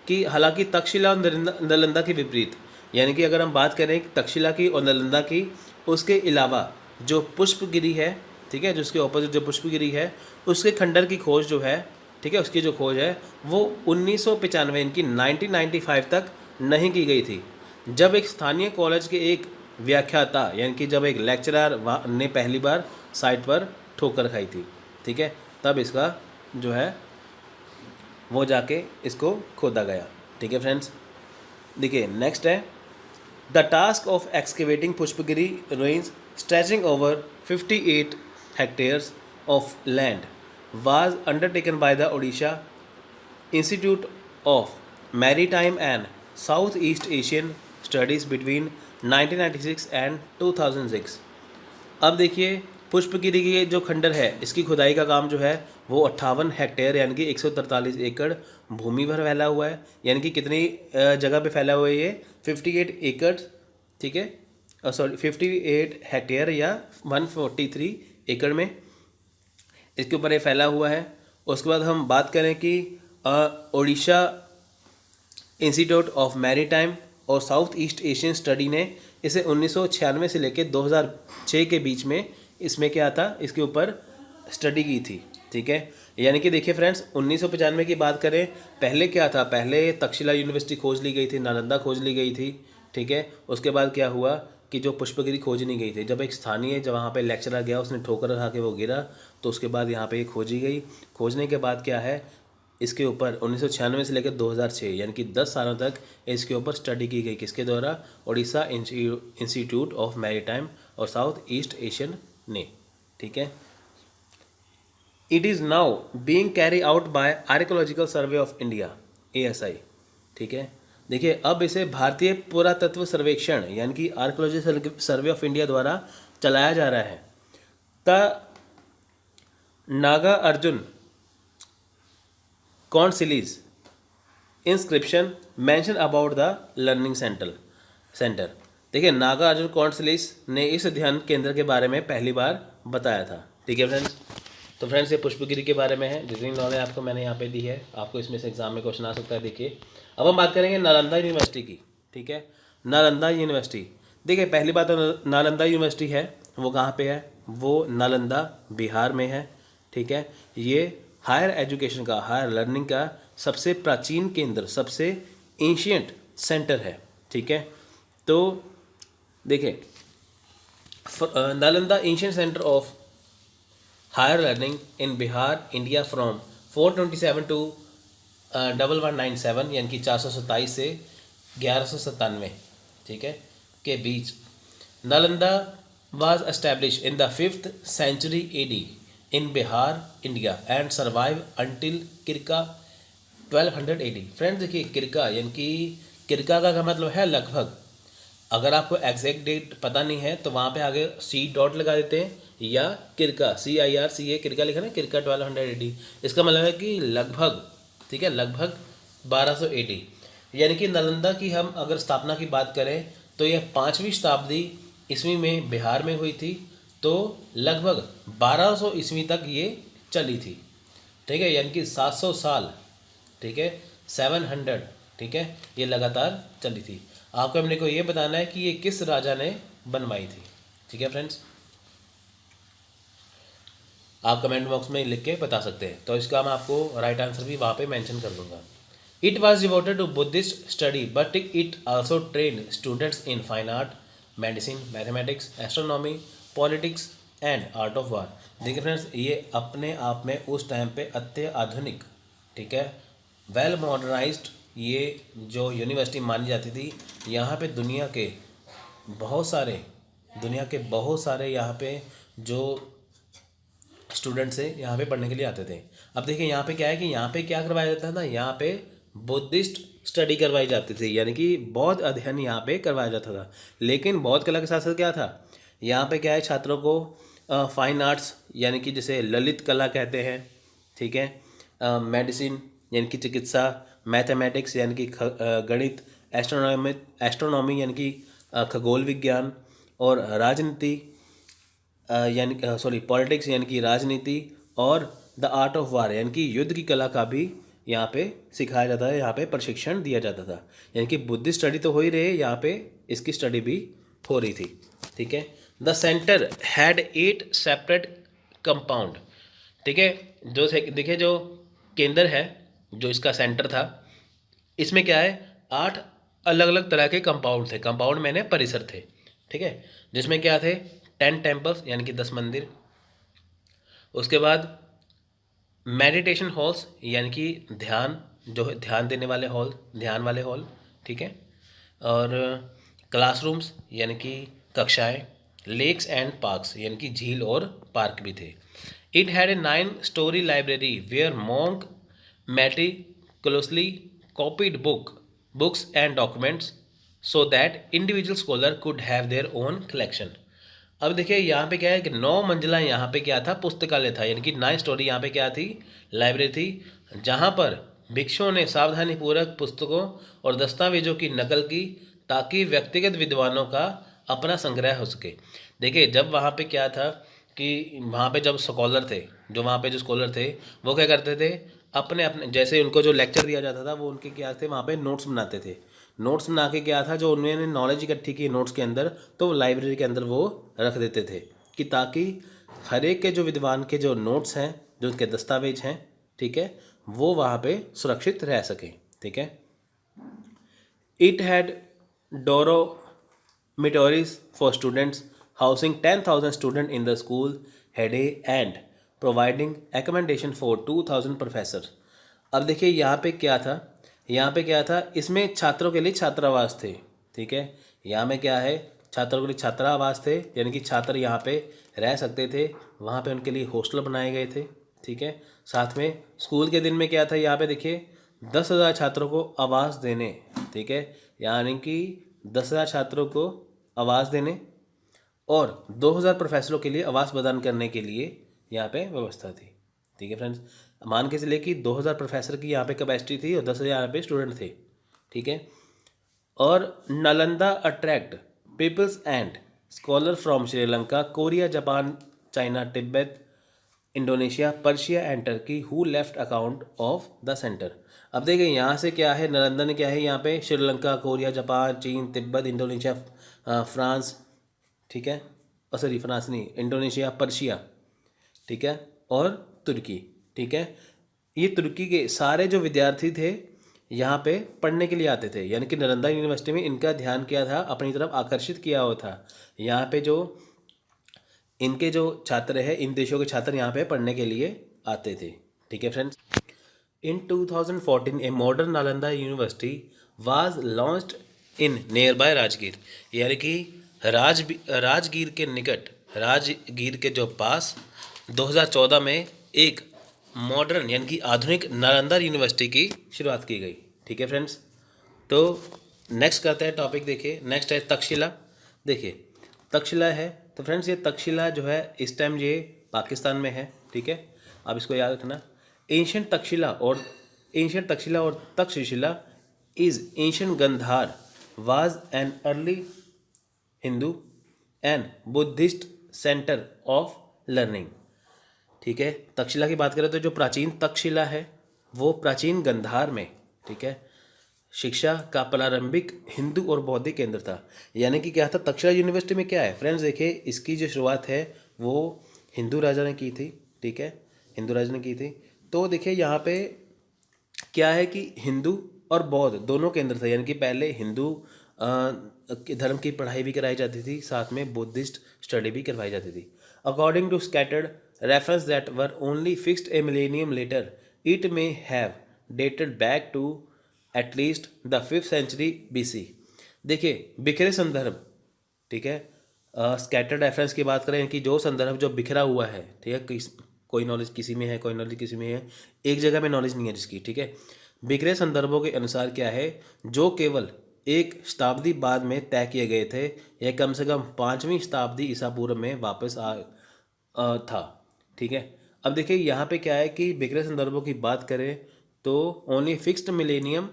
कि हालांकि तक्षशिला और नालंदा के विपरीत, यानी कि अगर हम बात करें तक्षशिला की और नालंदा की, उसके अलावा जो पुष्पगिरी है, ठीक है, जो उसके ऑपोजिट जो पुष्पगिरी है, उसके खंडर की खोज जो है, ठीक है, उसकी जो खोज है वो 1995 इनकी 1995 तक नहीं की गई थी, जब एक स्थानीय कॉलेज के एक व्याख्याता, यानी कि जब एक लेक्चरर ने पहली बार साइट पर ठोकर खाई थी। ठीक है, तब इसका जो है वो जाके इसको खोदा गया। ठीक है फ्रेंड्स, देखिए नेक्स्ट है the task of excavating Pushpagiri ruins stretching over 58 hectares of land was undertaken by the Odisha Institute of Maritime and Southeast Asian Studies between 1996 and 2006। अब देखिए पुष्पगिरी की जो खंडर है, इसकी खुदाई का काम जो है वो 58 हेक्टेयर यानी कि 143 एकड़ भूमि पर फैला हुआ है। यानी कि कितनी जगह पे फैला हुआ है ये, 58 एकड़, ठीक है, सॉरी 58 हेक्टेयर या 143 एकड़ में इसके ऊपर ये फैला हुआ है। उसके बाद हम बात करें कि ओडिशा इंस्टीट्यूट ऑफ मैरीटाइम और साउथ ईस्ट एशियन स्टडी ने इसे 1996 से लेकर 2006 के बीच में इसमें क्या था, इसके ऊपर स्टडी की थी। ठीक है, यानी कि देखिए फ्रेंड्स 1995 की बात करें, पहले क्या था, पहले तक्षशिला यूनिवर्सिटी खोज ली गई थी, नालंदा खोज ली गई थी। ठीक है, उसके बाद क्या हुआ कि जो पुष्पगिरी खोज नहीं गई थी, जब एक स्थानीय जब वहाँ पे लेक्चरर गया, उसने ठोकर खा के वो गिरा, तो उसके बाद यहाँ पे ये खोजी गई। खोजने के बाद क्या है, इसके ऊपर 1996 से लेकर 2006 यानी कि 10 सालों तक इसके ऊपर स्टडी की गई, किसके द्वारा, ओडिशा इंस्टीट्यूट ऑफ मैरीटाइम और साउथ ईस्ट एशियन ने। ठीक है, it is now being carry out by archaeological survey of India ASI। ठीक है, देखिए अब इसे भारतीय पुरातत्व सर्वेक्षण यानी कि आर्कियोलॉजी सर्वे ऑफ इंडिया द्वारा चलाया जा रहा है। The Nagarjuna councils inscription mention about the learning centre. देखिए नागा अर्जुन कॉन्सिलीज ने इस अध्ययन केंद्र के बारे में पहली बार बताया था। ठीक है फ्रेंड्स, तो फ्रेंड्स ये पुष्पगिरी के बारे में है, जितनी नॉलेज आपको मैंने यहाँ पे दी है, आपको इसमें से एग्जाम में क्वेश्चन आ सकता है। देखिए अब हम बात करेंगे नालंदा यूनिवर्सिटी की। ठीक है, नालंदा यूनिवर्सिटी, देखिए पहली बात तो नालंदा यूनिवर्सिटी है वो कहाँ पे है, वो नालंदा बिहार में है। ठीक है, ये हायर एजुकेशन का, हायर लर्निंग का सबसे प्राचीन केंद्र, सबसे एंशियंट सेंटर है। ठीक है, तो देखिए Nalanda ancient centre of higher learning in Bihar India from 427 to 1197 यानी कि 427 से 1197, ठीक है, के बीच। Nalanda was established in the 5th century AD in Bihar, India and survived until किरका 1200 AD। Friends देखिए किरका यानी कि किरका का मतलब है लगभग। अगर आपको एग्जैक्ट डेट पता नहीं है तो वहाँ पे आगे सी डॉट लगा देते हैं या किरका CIRCA किरका लिखा ना, किरका 1200 AD। इसका मतलब है कि लगभग, ठीक है, लगभग 1200 AD। यानी कि नालंदा की हम अगर स्थापना की बात करें तो यह 5वीं शताब्दी ईस्वी में बिहार में हुई थी, तो लगभग 1200 ईस्वी तक ये चली थी, ठीक है, यानी कि 700 साल, ठीक है, 700, ठीक है, ये लगातार चली थी। आपको हमने को ये बताना है कि ये किस राजा ने बनवाई थी, ठीक है फ्रेंड्स। आप कमेंट बॉक्स में लिख के बता सकते हैं, तो इसका मैं आपको राइट आंसर भी वहाँ पे मेंशन कर दूंगा। It was devoted to Buddhist study but it also train students in fine art, medicine, mathematics, astronomy, politics and art of war. देखिए फ्रेंड्स, ये अपने आप में उस टाइम पे अत्याधुनिक, ठीक है, वेल मॉडर्नाइज्ड ये जो यूनिवर्सिटी मानी जाती थी। यहाँ पे दुनिया के बहुत सारे यहाँ पे जो स्टूडेंट्स से यहाँ पे पढ़ने के लिए आते थे। अब देखिए यहाँ पे क्या है कि यहाँ पे क्या करवाया जाता था, यहाँ पे बुद्धिस्ट स्टडी करवाई जाती थी, यानी कि बौद्ध अध्ययन यहाँ पे करवाया जाता था। लेकिन बौद्ध कला के साथ साथ क्या था, यहाँ पे क्या है, छात्रों को फाइन आर्ट्स यानी कि जिसे ललित कला कहते हैं, ठीक है, मेडिसिन यानी कि चिकित्सा, मैथमेटिक्स यानी कि गणित, एस्ट्रोनॉमी यानी कि खगोल विज्ञान, और राजनीति यानी पॉलिटिक्स यानी कि राजनीति, और द आर्ट ऑफ वार यानी कि युद्ध की कला का भी यहाँ पे सिखाया जाता है, यहाँ पे प्रशिक्षण दिया जाता था। यानी कि बुद्धिस्ट स्टडी तो हो ही रही है, यहाँ पे इसकी स्टडी भी हो रही थी, ठीक है। The centre had 8 separate compound, ठीक है, जो देखिए जो केंद्र है, जो इसका सेंटर था, इसमें क्या है, 8 अलग अलग तरह के कंपाउंड थे। कंपाउंड मैंने परिसर थे, ठीक है, जिसमें क्या थे, 10 टेम्पल्स यानी कि 10 मंदिर, उसके बाद मेडिटेशन हॉल्स यानी कि ध्यान, जो है ध्यान देने वाले हॉल, ध्यान वाले हॉल, ठीक है, और क्लासरूम्स यानी कि कक्षाएं, लेक्स एंड पार्क्स यानी कि झील और पार्क भी थे। It had a 9-story library where monk meticulously copied books and documents so that individual scholar could have their own collection। अब देखिए यहाँ पे क्या है कि 9 मंजिला यहाँ पे क्या था, पुस्तकालय था, यानी कि 9 स्टोरी यहाँ पे क्या थी, लाइब्रेरी थी, जहाँ पर भिक्षुओं ने सावधानीपूर्वक पुस्तकों और दस्तावेजों की नकल की ताकि व्यक्तिगत विद्वानों का अपना संग्रह हो सके। देखिए जब वहाँ पे क्या था कि वहाँ पे जब स्कॉलर थे, जो वहाँ पे जो स्कॉलर थे वो क्या करते थे, अपने अपने जैसे उनको जो लेक्चर दिया जाता था वो उनके क्या थे, वहाँ पे नोट्स बनाते थे। नोट्स बना के क्या था, जो उन्होंने नॉलेज इकट्ठी की नोट्स के अंदर, तो लाइब्रेरी के अंदर वो रख देते थे कि ताकि हर एक के जो विद्वान के जो नोट्स हैं, जो उनके दस्तावेज हैं, ठीक है, वो वहाँ पे सुरक्षित रह सकें, ठीक है। It had dormitories for students, housing 10,000 students in the school head and providing accommodation for 2,000 professors। अब देखिए यहाँ पे क्या था, यहाँ पे क्या था, इसमें छात्रों के लिए छात्रावास थे, ठीक है, यहाँ में क्या है, छात्रों के लिए छात्रावास थे, यानी कि छात्र यहाँ पे रह सकते थे, वहाँ पे उनके लिए हॉस्टल बनाए गए थे, ठीक है। साथ में स्कूल के दिन में क्या था, यहाँ पे देखिए 10,000 छात्रों को आवास देने, ठीक है, यानी कि 10,000 छात्रों को आवास देने और 2,000 प्रोफेसरों के लिए आवास प्रदान करने के लिए यहाँ पे व्यवस्था थी, ठीक है फ्रेंड्स। मान के चलिए कि 2,000 प्रोफेसर की यहाँ पे कैपेसिटी थी और 10,000 यहाँ पे स्टूडेंट थे, ठीक है। और Nalanda attract peoples and scholar from Sri Lanka, Korea, Japan, China, Tibet, Indonesia, Persia and Turkey who left account of the center. अब देखिए यहाँ से क्या है, नालंदा ने क्या है, यहाँ पे श्रीलंका, कोरिया, जापान, चीन, तिब्बत, इंडोनेशिया, फ्रांस, ठीक है, और सॉरी फ्रांस नहीं, इंडोनेशिया, पर्शिया, ठीक है, और तुर्की, ठीक है। ये तुर्की के सारे जो विद्यार्थी थे यहाँ पे पढ़ने के लिए आते थे, यानी कि नालंदा यूनिवर्सिटी में इनका ध्यान किया था, अपनी तरफ आकर्षित किया हुआ था। यहाँ पे जो इनके जो छात्र हैं, इन देशों के छात्र यहाँ पे पढ़ने के लिए आते थे, ठीक है friends. In 2014 a modern Nalanda university was launched in near by Rajgir, यानी कि राजगीर के निकट, राजगीर के जो पास 2014 में एक मॉडर्न यानी कि आधुनिक नालंदा यूनिवर्सिटी की शुरुआत की गई। ठीक है फ्रेंड्स। तो नेक्स्ट करते हैं टॉपिक, देखिए नेक्स्ट है तक्षशिला। देखिए तक्षशिला है, तो फ्रेंड्स ये तक्षशिला जो है इस टाइम ये पाकिस्तान में है। ठीक है, अब इसको याद रखना। एंशियंट तक्षशिला और Takshashila is ancient Gandhara was an early Hindu and Buddhist center of learning. ठीक है, तक्षशिला की बात करें तो जो प्राचीन तक्षशिला है वो प्राचीन गंधार में, ठीक है, शिक्षा का प्रारंभिक हिंदू और बौद्धिक केंद्र था। यानी कि क्या था तक्षशिला यूनिवर्सिटी में, क्या है फ्रेंड्स, देखिए इसकी जो शुरुआत है वो हिंदू राजा ने की थी। ठीक है, हिंदू राजा ने की थी। तो देखिए यहाँ पे क्या है कि हिंदू और बौद्ध दोनों केंद्र थे। यानी कि पहले हिंदू धर्म की पढ़ाई भी कराई जाती थी, साथ में बुद्धिस्ट स्टडी भी करवाई जाती थी। According to scattered reference that were only fixed a millennium later, it may have dated back to at least the 5th century BC। देखिए बिखरे संदर्भ, ठीक है, स्कैटर्ड रेफरेंस की बात करें कि जो संदर्भ जो बिखरा हुआ है, ठीक है, कोई नॉलेज किसी में है, कोई नॉलेज किसी में है, एक जगह में नॉलेज नहीं है जिसकी। ठीक है, बिखरे संदर्भों के अनुसार क्या है, जो केवल एक शताब्दी बाद में तय किए गए थे, यह कम से कम 5वीं शताब्दी ईसा पूर्व में वापस था। ठीक है, अब देखिए यहाँ पे क्या है कि बिखरे संदर्भों की बात करें तो ओनली फिक्स्ड मिलेनियम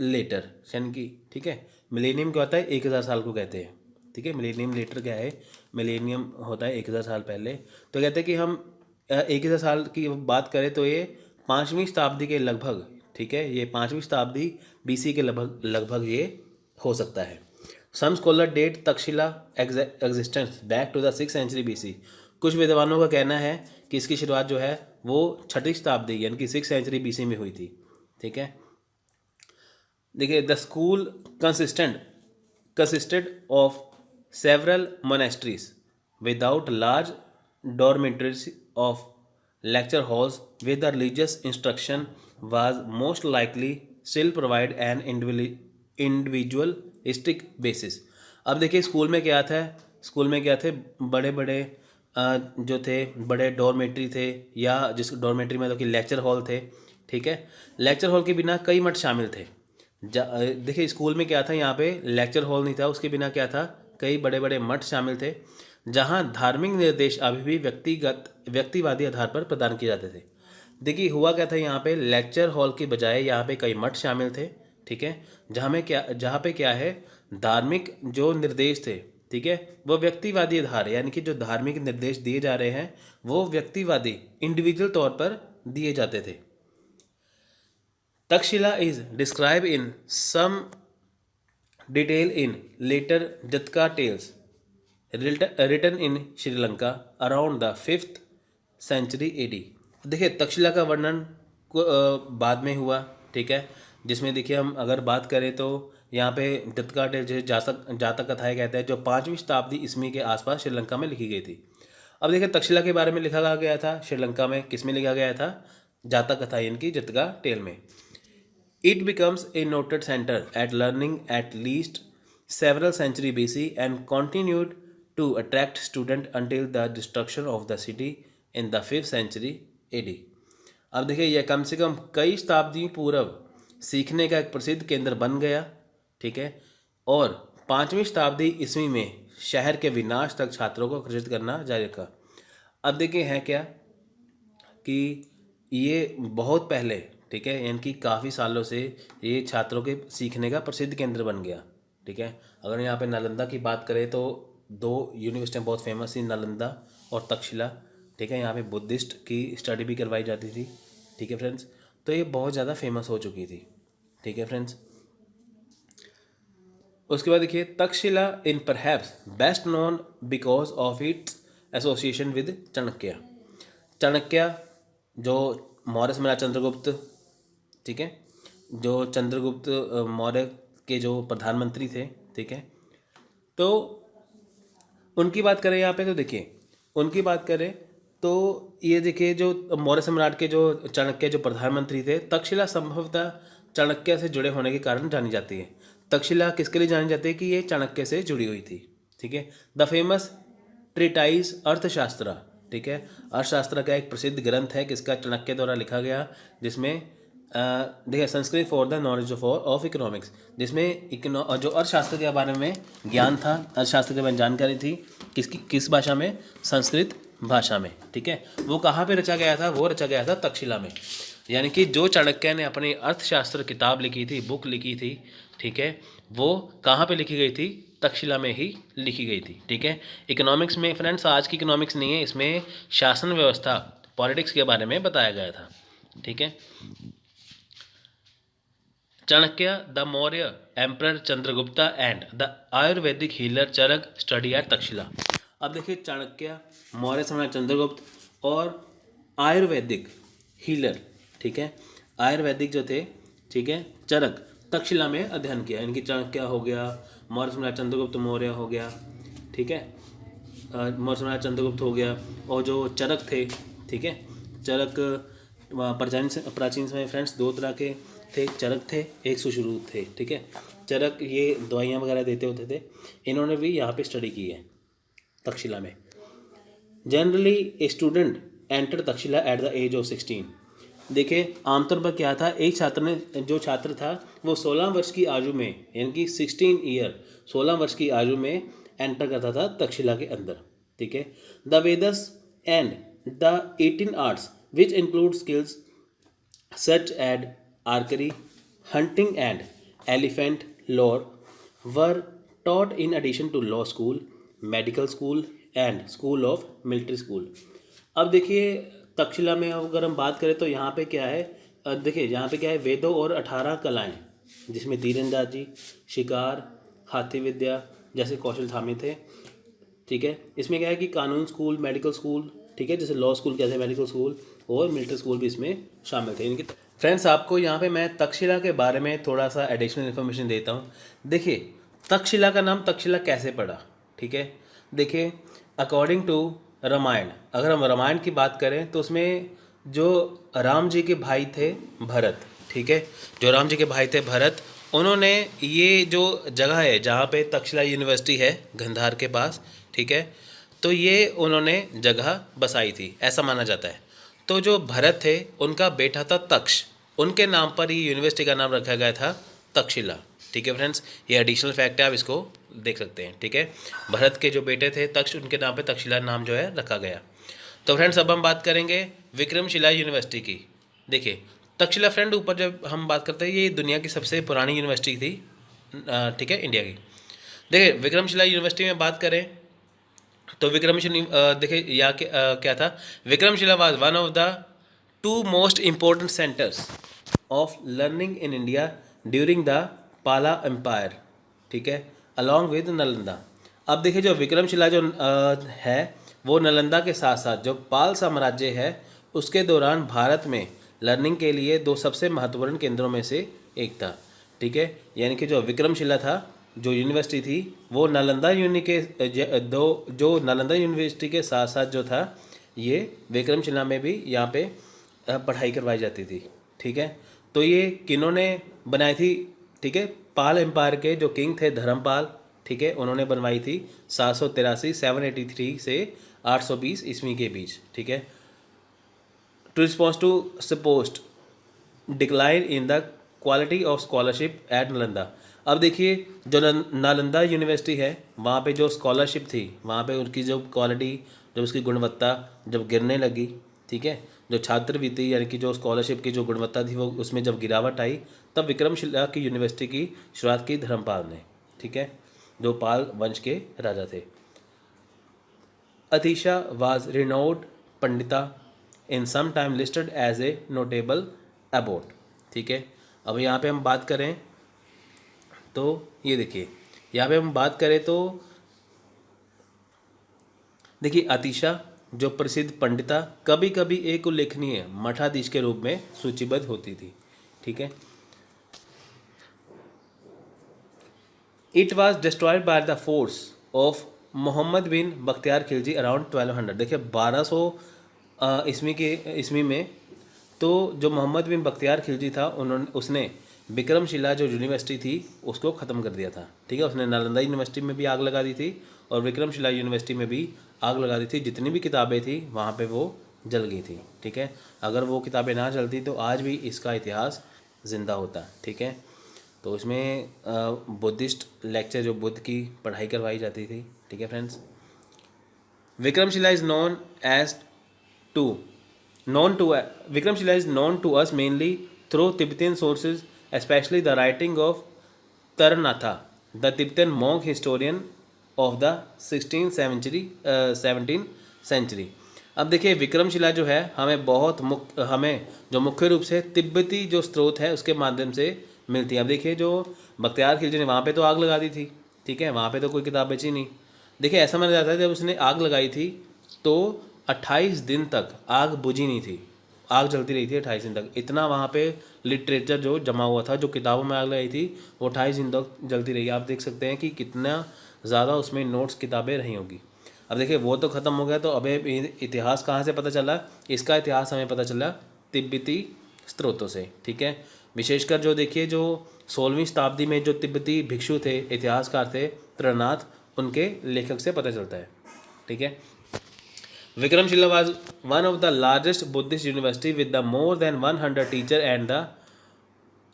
लेटर, यानी कि ठीक है, मिलेनियम क्या होता है, 1000 साल को कहते हैं। ठीक है, मिलेनियम लेटर क्या है, मिलेनियम होता है 1000 साल पहले। तो कहते हैं कि हम 1000 साल की बात करें तो ये 5वीं शताब्दी के लगभग, ठीक है, ये 5वीं शताब्दी BC के लगभग ये हो सकता है। Some scholar date Takshashila existence back to the 6th century BC। कुछ विद्वानों का कहना है कि इसकी शुरुआत जो है वो 6वीं शताब्दी यानी कि 6th सेंचुरी BC में हुई थी। ठीक है, देखिए the school consisted of several monasteries without large dormitories of lecture halls with the religious instruction was most likely still provide an individualistic basis। अब देखिए स्कूल में क्या था, स्कूल में क्या थे, बड़े बड़े जो थे बड़े डॉर्मेट्री थे, या जिस डॉर्मेट्री में तो कि लेक्चर हॉल थे। ठीक है, लेक्चर हॉल के बिना कई मठ शामिल थे। देखिए स्कूल में क्या था, यहाँ पे लेक्चर हॉल नहीं था, उसके बिना क्या था, कई बड़े बड़े मठ शामिल थे, जहाँ धार्मिक निर्देश अभी भी व्यक्तिवादी आधार पर प्रदान किए जाते थे। देखिए हुआ क्या था, यहाँ पे लेक्चर हॉल की बजाय यहाँ पे कई मठ शामिल थे। ठीक है, जहाँ पे क्या है, धार्मिक जो निर्देश थे, ठीक है, वो व्यक्तिवादी आधार, यानी कि जो धार्मिक निर्देश दिए जा रहे हैं वो व्यक्तिवादी इंडिविजुअल तौर पर दिए जाते थे। Takshashila is describe in some detail in later Jataka tales written in Sri Lanka around the 5th century AD। देखिए तक्षशिला का वर्णन बाद में हुआ। ठीक है, जिसमें देखिए हम अगर बात करें तो यहाँ पे जतका टेल जैसे जातक कथाएं कहते हैं, जो 5वीं शताब्दी ईस्वी के आसपास श्रीलंका में लिखी गई थी। अब देखिए तक्षशिला के बारे में लिखा गया था श्रीलंका में, किस में लिखा गया था, जातक कथा यानी कि जतका टेल में। It becomes a noted center at learning at least several century BC and continued to attract students until the destruction of the city in the 5th century AD। अब देखिए यह कम से कम कई शताब्दी पूर्व सीखने का एक प्रसिद्ध केंद्र बन गया। ठीक है, और 5वीं शताब्दी ईस्वी में शहर के विनाश तक छात्रों को आकर्षित करना जारी रखा। अब देखिए है क्या कि ये बहुत पहले, ठीक है, यानी कि काफ़ी सालों से ये छात्रों के सीखने का प्रसिद्ध केंद्र बन गया। ठीक है, अगर यहाँ पे नालंदा की बात करें तो 2 यूनिवर्सिटियाँ बहुत फेमस थी, नालंदा और तक्षशिला। ठीक है, यहाँ पे बुद्धिस्ट की स्टडी भी करवाई जाती थी। ठीक है फ्रेंड्स, तो ये बहुत ज़्यादा फेमस हो चुकी थी। ठीक है फ्रेंड्स, उसके बाद देखिए Takshashila in perhaps best known because of its association with Chanakya. Chanakya जो मौर्य सम्राट चंद्रगुप्त, ठीक है, जो चंद्रगुप्त मौर्य के जो प्रधानमंत्री थे। ठीक है, तो उनकी बात करें यहाँ पे तो देखिए उनकी बात करें तो ये देखिए जो मौर्य सम्राट के जो चाणक्य जो प्रधानमंत्री थे, तक्षशिला संभवतः चाणक्य से जुड़े होने के कारण जानी जाती है। तक्षशिला किसके लिए जानी जाती है कि ये चाणक्य से जुड़ी हुई थी। ठीक है। द फेमस ट्रिटाइज अर्थशास्त्र, ठीक है, अर्थशास्त्र का एक प्रसिद्ध ग्रंथ है किसका, चाणक्य द्वारा लिखा गया, जिसमें देखिए Sanskrit for the knowledge of economics, जिसमें जो अर्थशास्त्र के बारे में ज्ञान था, अर्थशास्त्र के बारे में जानकारी थी, किस भाषा में, संस्कृत भाषा में, ठीक है। वो कहाँ पे रचा गया था, वो रचा गया था तक्षशिला में। यानी कि जो चाणक्य ने अपनी अर्थशास्त्र किताब लिखी थी, बुक लिखी थी, ठीक है, वो कहाँ पे लिखी गई थी, तक्षशिला में ही लिखी गई थी, ठीक है। इकोनॉमिक्स में फ्रेंड्स आज की इकोनॉमिक्स नहीं है, इसमें शासन व्यवस्था, पॉलिटिक्स के बारे में बताया गया था, ठीक है। Chanakya, the Maurya emperor Chandragupta and the Ayurvedic healer Charaka study at Takshashila. अब देखिए चाणक्य, मौर्य सम्राट चंद्रगुप्त और आयुर्वेदिक हीलर, ठीक है, आयुर्वेदिक जो थे, ठीक है, चरक, तक्षशिला में अध्ययन किया। इनकी चाणक्य हो गया, मौर्य सम्राट चंद्रगुप्त मौर्य हो गया, ठीक है, मौर्य सम्राट चंद्रगुप्त हो गया, और जो चरक थे, ठीक है, चरक प्राचीन समय फ्रेंड्स दो तरह के थे, चरक थे, एक सुश्रुत थे, ठीक है। चरक ये दवाइयाँ वगैरह देते होते थे, इन्होंने भी यहाँ पे स्टडी की है तक्षशिला में। Generally a student enter Takshashila at the age of 16। देखिए आमतौर पर क्या था, एक छात्र ने, जो छात्र था वो 16 वर्ष की आयु में, यानी कि 16 वर्ष की आयु में एंटर करता था तक्षशिला के अंदर, ठीक है। The Vedas and the 18 arts which include skills such as archery, hunting and elephant lore were taught in addition to law school, medical school and school of military school। अब देखिए तक्षशिला में अगर हम बात करें तो यहाँ पे क्या है, देखिए यहाँ पे क्या है, वेदों और 18 कलाएं, जिसमें तीरंदाजी, शिकार, हाथी विद्या जैसे कौशल शामिल थे, ठीक है। इसमें क्या है कि कानून स्कूल, मेडिकल स्कूल, ठीक है, जैसे लॉ स्कूल कैसे, मेडिकल स्कूल और मिलिट्री स्कूल भी इसमें शामिल थे इनके। फ्रेंड्स आपको यहाँ पे मैं तक्षशिला के बारे में थोड़ा सा एडिशनल इन्फॉर्मेशन देता हूँ। देखिए तक्षशिला का नाम तक्षशिला कैसे पड़ा, ठीक है। देखिए अकॉर्डिंग टू रामायण, अगर हम रामायण की बात करें तो उसमें जो राम जी के भाई थे भरत, ठीक है, जो राम जी के भाई थे भरत, उन्होंने ये जो जगह है जहाँ पे तक्षशिला यूनिवर्सिटी है गंधार के पास, ठीक है, तो ये उन्होंने जगह बसाई थी, ऐसा माना जाता है। तो जो भरत थे उनका बेटा था तक्ष, उनके नाम पर ही यूनिवर्सिटी का नाम रखा गया था तक्षशिला, ठीक है फ्रेंड्स। ये एडिशनल फैक्ट है, आप इसको देख सकते हैं, ठीक है। भरत के जो बेटे थे तक्ष, उनके नाम पे तक्षशिला नाम जो है रखा गया। तो फ्रेंड्स अब हम बात करेंगे विक्रमशिला यूनिवर्सिटी की। देखिए तक्षशिला फ्रेंड ऊपर जब हम बात करते हैं, ये दुनिया की सबसे पुरानी यूनिवर्सिटी थी, ठीक है, इंडिया की। देखिए विक्रमशिला यूनिवर्सिटी में बात करें तो विक्रमशिला देखिए या क्या था, Vikramshila was one of the 2 most important centres of learning in India during the पाला एम्पायर, ठीक है, अलॉन्ग विद नालंदा। अब देखिए जो विक्रमशिला जो है वो नालंदा के साथ साथ जो पाल साम्राज्य है उसके दौरान भारत में लर्निंग के लिए 2 सबसे महत्वपूर्ण केंद्रों में से एक था, ठीक है। यानी कि जो विक्रमशिला था, जो यूनिवर्सिटी थी, वो नालंदा नालंदा यूनिवर्सिटी के साथ साथ जो था, ये विक्रमशिला में भी यहाँ पे पढ़ाई करवाई जाती थी, ठीक है। तो ये किन्होंने बनाई थी, ठीक है, पाल एम्पायर के जो किंग थे धर्मपाल, ठीक है, उन्होंने बनवाई थी 783 से 820 ईस्वी के बीच, ठीक है। To response to supposed decline in the quality of scholarship at Nalanda. अब देखिए जो नालंदा यूनिवर्सिटी है वहाँ पे जो स्कॉलरशिप थी, वहाँ पे उनकी जो क्वालिटी, जब उसकी गुणवत्ता जब गिरने लगी, ठीक है, जो छात्रवृत्ति यानी कि जो स्कॉलरशिप की जो गुणवत्ता थी वो उसमें जब गिरावट आई, तब विक्रमशिला की यूनिवर्सिटी की शुरुआत की धर्मपाल ने, ठीक है, जो पाल वंश के राजा थे। Athisha was renowned pandita in some time listed as a notable abbot, ठीक है। अब यहाँ पे हम बात करें तो ये देखिए, यहाँ पे हम बात करें तो देखिए अतीशा जो प्रसिद्ध पंडिता कभी कभी एक उल्लेखनीय मठाधीश के रूप में सूचीबद्ध होती थी, ठीक है। It was destroyed by the force of Mohammed bin Bakhtiyar Khilji around 1200। देखिए 1200 ईस्वी में तो जो मोहम्मद बिन बख्तियार खिलजी था उसने विक्रमशिला जो यूनिवर्सिटी थी उसको ख़त्म कर दिया था। ठीक है, उसने नालंदा यूनिवर्सिटी में भी आग लगा दी थी और विक्रमशिला यूनिवर्सिटी में भी आग लगा दी थी। जितनी भी किताबें थी वहाँ पे वो जल गई थी। ठीक है, अगर वो किताबें ना जलती तो आज भी इसका इतिहास ज़िंदा होता। ठीक है, तो इसमें बुद्धिस्ट लेक्चर जो बुद्ध की पढ़ाई करवाई जाती थी। ठीक है friends, Vikramshila is known as to Vikramshila is known to us mainly through Tibetan sources, especially the writing of Taranatha, the Tibetan monk historian of the 16th century 17th century। अब देखिए विक्रमशिला जो है हमें जो मुख्य रूप से तिब्बती जो स्रोत है उसके माध्यम से मिलती है। अब देखिए जो बख्तियार खिलजी ने वहाँ पे तो आग लगा दी थी। ठीक है, वहाँ पे तो कोई किताब बची नहीं। देखिए ऐसा माना जाता है जब उसने आग लगाई थी तो 28 दिन तक आग बुझी नहीं थी, आग जलती रही थी 28 दिन तक। इतना वहाँ पे लिटरेचर जो जमा हुआ था, जो किताबों में आग लगाई थी वो 28 दिन तक जलती रही। आप देख सकते हैं कि कितना ज़्यादा उसमें नोट्स किताबें रही होंगी। अब देखिए वो तो ख़त्म हो गया, तो अब इतिहास कहाँ से पता चला? इसका इतिहास हमें पता चला तिब्बती स्रोतों से। ठीक है, विशेषकर जो देखिए जो 16वीं शताब्दी में जो तिब्बती भिक्षु थे, इतिहासकार थे तरनाथ, उनके लेखक से पता चलता है। ठीक है, Vikramshila was one of the largest Buddhist university with the more than 100 teacher and the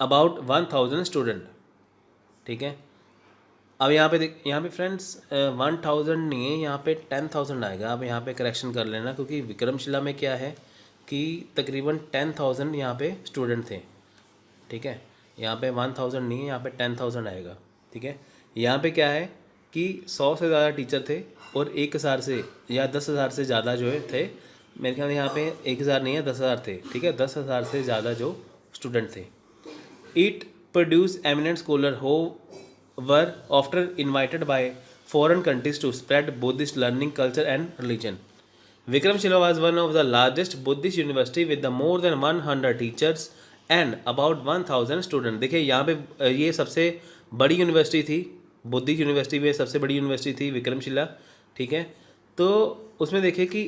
about 1000 student। ठीक है, अब यहाँ पे फ्रेंड्स 1000 नहीं है, यहाँ पे 10,000 आएगा। अब यहाँ पे करेक्शन कर लेना, क्योंकि विक्रमशिला में क्या है कि तकरीबन 10,000 यहाँ पे स्टूडेंट थे। ठीक है, यहाँ पे 1000 नहीं है, यहाँ पे 10,000 आएगा। ठीक है, यहाँ पे क्या है कि 100 से ज़्यादा टीचर थे और 1000 से या 10,000 से ज़्यादा जो है थे। मेरे ख्याल में यहाँ पे 1000 नहीं है, 10,000 थे। ठीक है, 10,000 से ज़्यादा जो स्टूडेंट थे। It produce eminent scholar who were after invited by foreign countries to spread Buddhist learning culture and religion. Vikramshila was one of the largest Buddhist university with the more than 100 teachers and about 1000 students। देखिए यहाँ पे ये सबसे बड़ी university थी, Buddhist university में सबसे बड़ी यूनिवर्सिटी थी विक्रमशिला। ठीक है, तो उसमें देखिए कि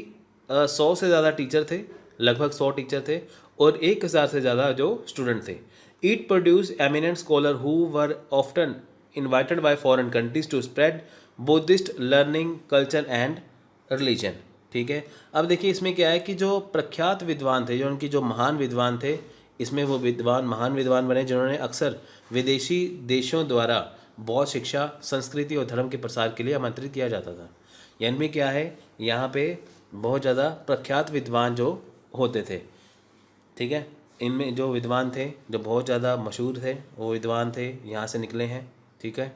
100 से ज़्यादा टीचर थे, लगभग 100 टीचर थे और 1000 से ज़्यादा जो स्टूडेंट थे। It produce eminent scholar who were often invited by foreign countries to spread Buddhist learning culture and religion. ठीक है, अब देखिए इसमें क्या है कि जो प्रख्यात विद्वान थे, जो उनकी जो महान विद्वान थे, इसमें वो महान विद्वान बने जिन्होंने अक्सर विदेशी देशों द्वारा बौद्ध शिक्षा, संस्कृति और धर्म के प्रसार के लिए आमंत्रित किया जाता था। इनमें क्या है, यहाँ पे बहुत ज़्यादा प्रख्यात विद्वान जो होते थे। ठीक है, इनमें जो विद्वान थे जो बहुत ज़्यादा मशहूर थे, वो विद्वान थे यहाँ से निकले हैं। ठीक है,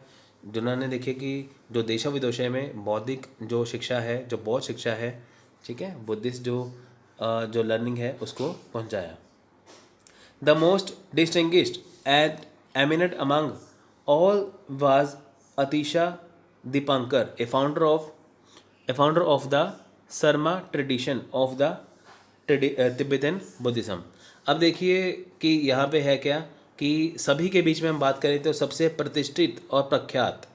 जिन्होंने देखिए कि जो देशों विदेशों में बौद्धिक जो शिक्षा है, जो बौद्ध शिक्षा है, ठीक है, बुद्धिस्ट जो लर्निंग है उसको पहुँचाया। The most distinguished and eminent among all was Atisha Dipankar, A founder of the Sharma tradition of the Tibetan Buddhism. अब देखिए कि यहाँ पे है क्या कि सभी के बीच में हम बात करें तो सबसे प्रतिष्ठित और प्रख्यात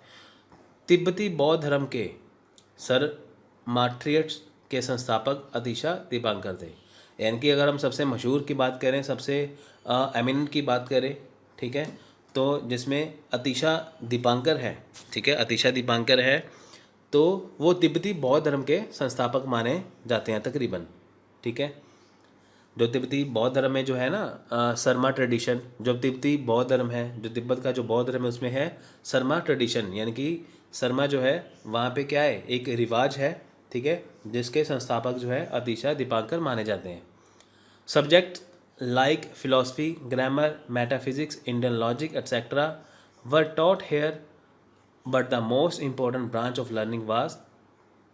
तिब्बती बौद्ध धर्म के शर्माट्रियट्स के संस्थापक अतिशा दीपांकर थे। यानी कि अगर हम सबसे मशहूर की बात करें, सबसे एमिनेंट की बात करें, ठीक है, तो जिसमें अतिशा दीपांकर है। ठीक है, अतिशा दीपांकर है तो वो तिब्बती बौद्ध धर्म के संस्थापक माने जाते हैं तकरीबन। ठीक है, जो तिब्बती बौद्ध धर्म में जो है ना शर्मा ट्रेडिशन, जो तिब्बती बौद्ध धर्म है, जो तिब्बत का जो बौद्ध धर्म है उसमें है शर्मा ट्रेडिशन, यानी कि शर्मा जो है वहाँ पे क्या है, एक रिवाज है। ठीक है, जिसके संस्थापक जो है अतिशा दीपांकर माने जाते हैं। Subject like philosophy, grammar, metaphysics, Indian logic etcetera were taught here, but the most important branch of learning was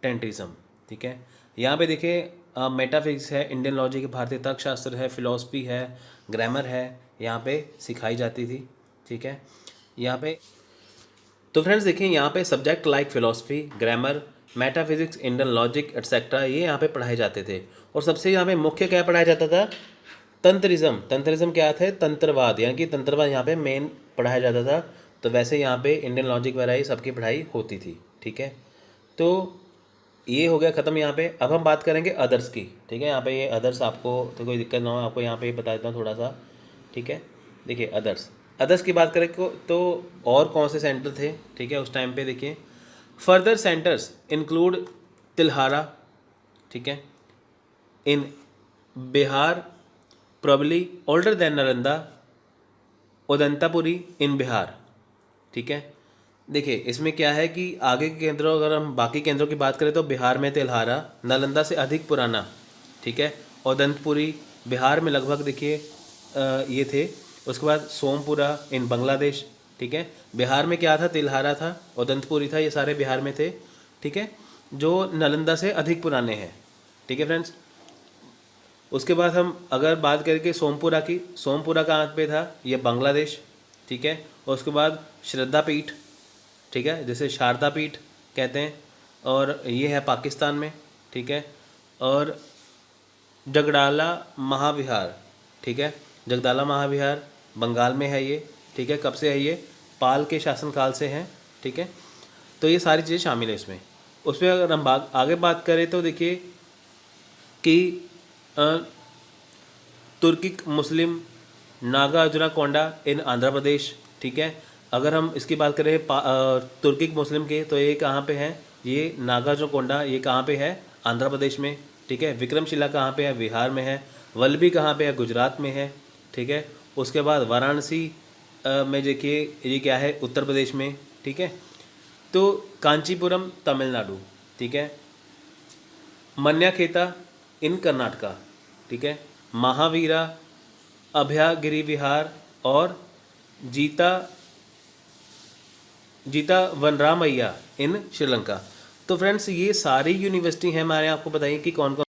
tantrism. ठीक है, यहाँ पे देखिए मेटाफिजिक्स है, इंडियन लॉजिक है, भारतीय तर्कशास्त्र है, फिलोसफी है, ग्रामर है, यहाँ पे सिखाई जाती थी। ठीक है, यहाँ पे तो फ्रेंड्स देखिए यहाँ पे subject like philosophy, grammar, metaphysics, Indian logic etcetera ये यहाँ पे पढ़ाए जाते थे। और सबसे यहाँ पे मुख्य क्या पढ़ाया जाता था, तंत्रिज्म। तंत्रिज्म क्या थे, तंत्रवाद, यानी कि तंत्रवाद यहाँ पे मेन पढ़ाया जाता था। तो वैसे यहाँ पे इंडियन लॉजिक वगैरह सबकी पढ़ाई होती थी। ठीक है, तो ये हो गया ख़त्म यहाँ पे। अब हम बात करेंगे अदर्स की। ठीक है, यहाँ पे ये अदर्स आपको तो कोई दिक्कत ना हो, आपको यहाँ पे बता देता हूँ थोड़ा सा। ठीक है, देखिए अदर्स, अदर्स की बात करें तो और कौन से सेंटर थे, ठीक है, उस टाइम पे देखिए। फर्दर सेंटर्स इंक्लूड तिलहारा, ठीक है, in Bihar, probably older than Nalanda, Odantapuri in Bihar, ठीक है। देखिए इसमें क्या है कि आगे के केंद्रों, अगर हम बाकी केंद्रों की बात करें तो बिहार में तिलहारा नालंदा से अधिक पुराना, ठीक है, उदंतपुरी बिहार में लगभग देखिए ये थे। उसके बाद सोमपुरा इन बांग्लादेश, ठीक है। बिहार में क्या था, तिलहारा था, उदंतपुरी था, ये सारे बिहार में थे, ठीक है, जो नालंदा से अधिक पुराने हैं, ठीक है फ्रेंड्स। उसके बाद हम अगर बात करें कि सोमपुरा की, सोमपुरा कहाँ पे था, ये बांग्लादेश, ठीक है। और उसके बाद श्रद्धा पीठ, ठीक है, जिसे शारदा पीठ कहते हैं, और ये है पाकिस्तान में, ठीक है। और जगडाला महाविहार, ठीक है, जगदाला महाविहार बंगाल में है ये, ठीक है। कब से है ये, पाल के शासनकाल से है, ठीक है। तो ये सारी चीज़ें शामिल है इसमें। उसमें अगर हम आगे बात करें तो देखिए कि तुर्किक मुस्लिम नागार्जुना कोंडा इन आंध्र प्रदेश, ठीक है। अगर हम इसकी बात करें तुर्किक मुस्लिम के, तो ये कहाँ पे है, ये नागार्जुना कोंडा ये कहाँ पे है, आंध्र प्रदेश में, ठीक है। विक्रमशिला कहाँ पे है, बिहार में है। वल्लभी कहाँ पे है, गुजरात में है, ठीक है। उसके बाद वाराणसी में देखिए ये क्या है, उत्तर प्रदेश में, ठीक है। तो कांचीपुरम तमिलनाडु, ठीक है। मन्याखेता इन कर्नाटका, ठीक है। महावीरा अभयागिरी विहार और जीता जीता वनरामैया इन श्रीलंका। तो फ्रेंड्स ये सारी यूनिवर्सिटी हैं, मैंने आपको बताई कि कौन कौन